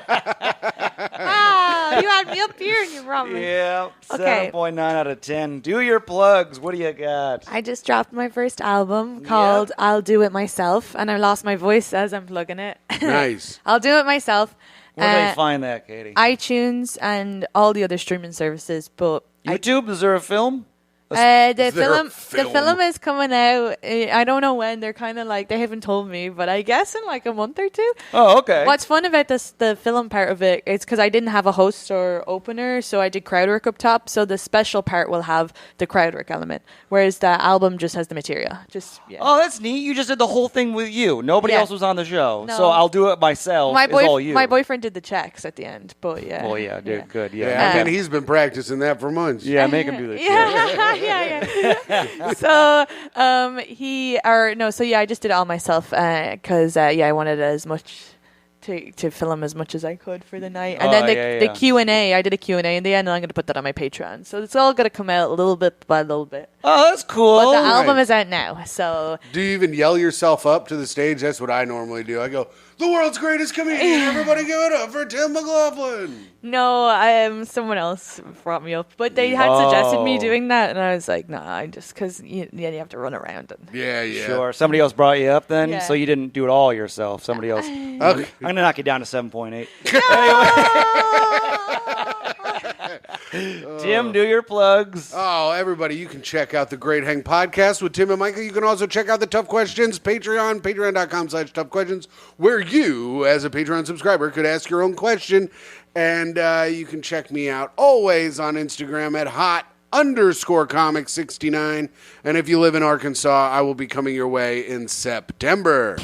Ah, you had me up here and you brought me. Yeah, Okay. 7.9 out of 10. Do your plugs. What do you got? I just dropped my first album called I'll Do It Myself, and I lost my voice as I'm plugging it. Nice. I'll do it myself. Where do they find that, Katie? iTunes and all the other streaming services, but YouTube? Is there a film? the Is there a film is coming out. I don't know when. They're kind of like they haven't told me, but I guess in like a month or two. Oh, okay. What's fun about the film part of it is because I didn't have a host or opener, so I did crowd work up top. So the special part will have the crowd work element, whereas the album just has the material. Oh, that's neat. You just did the whole thing with you. Nobody Yeah. else was on the show. No. So I'll do it myself. My It's all you. boyfriend did the checks at the end, but yeah. Oh, yeah, dude. Good. Yeah. Yeah, I Uh, mean, he's been practicing that for months. Yeah, make him do the shit. yeah. So I just did it all myself because I wanted as much to film as much as I could for the night. And then the Q&A, I did a Q&A in the end, and I'm going to put that on my Patreon. So it's all going to come out a little bit by little bit. Oh, that's cool. But the album is out now, so... Do you even yell yourself up to the stage? That's what I normally do. I go, the world's greatest comedian. Everybody give it up for Tim McLaughlin. No, someone else brought me up. But they had suggested me doing that, and I was like, nah, just because you have to run around. And Yeah. Sure. Somebody else brought you up then? Yeah. So you didn't do it all yourself. Somebody else. Okay. I'm going to knock you down to 7.8. Tim, do your plugs. Oh, everybody, you can check out the Great Hang podcast with Tim and Michael. You can also check out the Tough Questions Patreon, patreon.com/Tough Questions, where you, as a Patreon subscriber, could ask your own question. And you can check me out always on Instagram at hot_comic69. And if you live in Arkansas, I will be coming your way in September.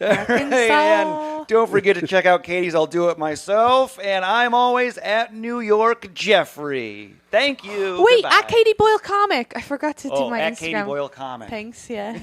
All right, and don't forget to check out Katie's I'll Do It Myself. And I'm always at New York Jeffrey. Thank you. Wait, Goodbye. at Katie Boyle Comic. I forgot to do my at Instagram. Katie Boyle Comic. Thanks, yeah.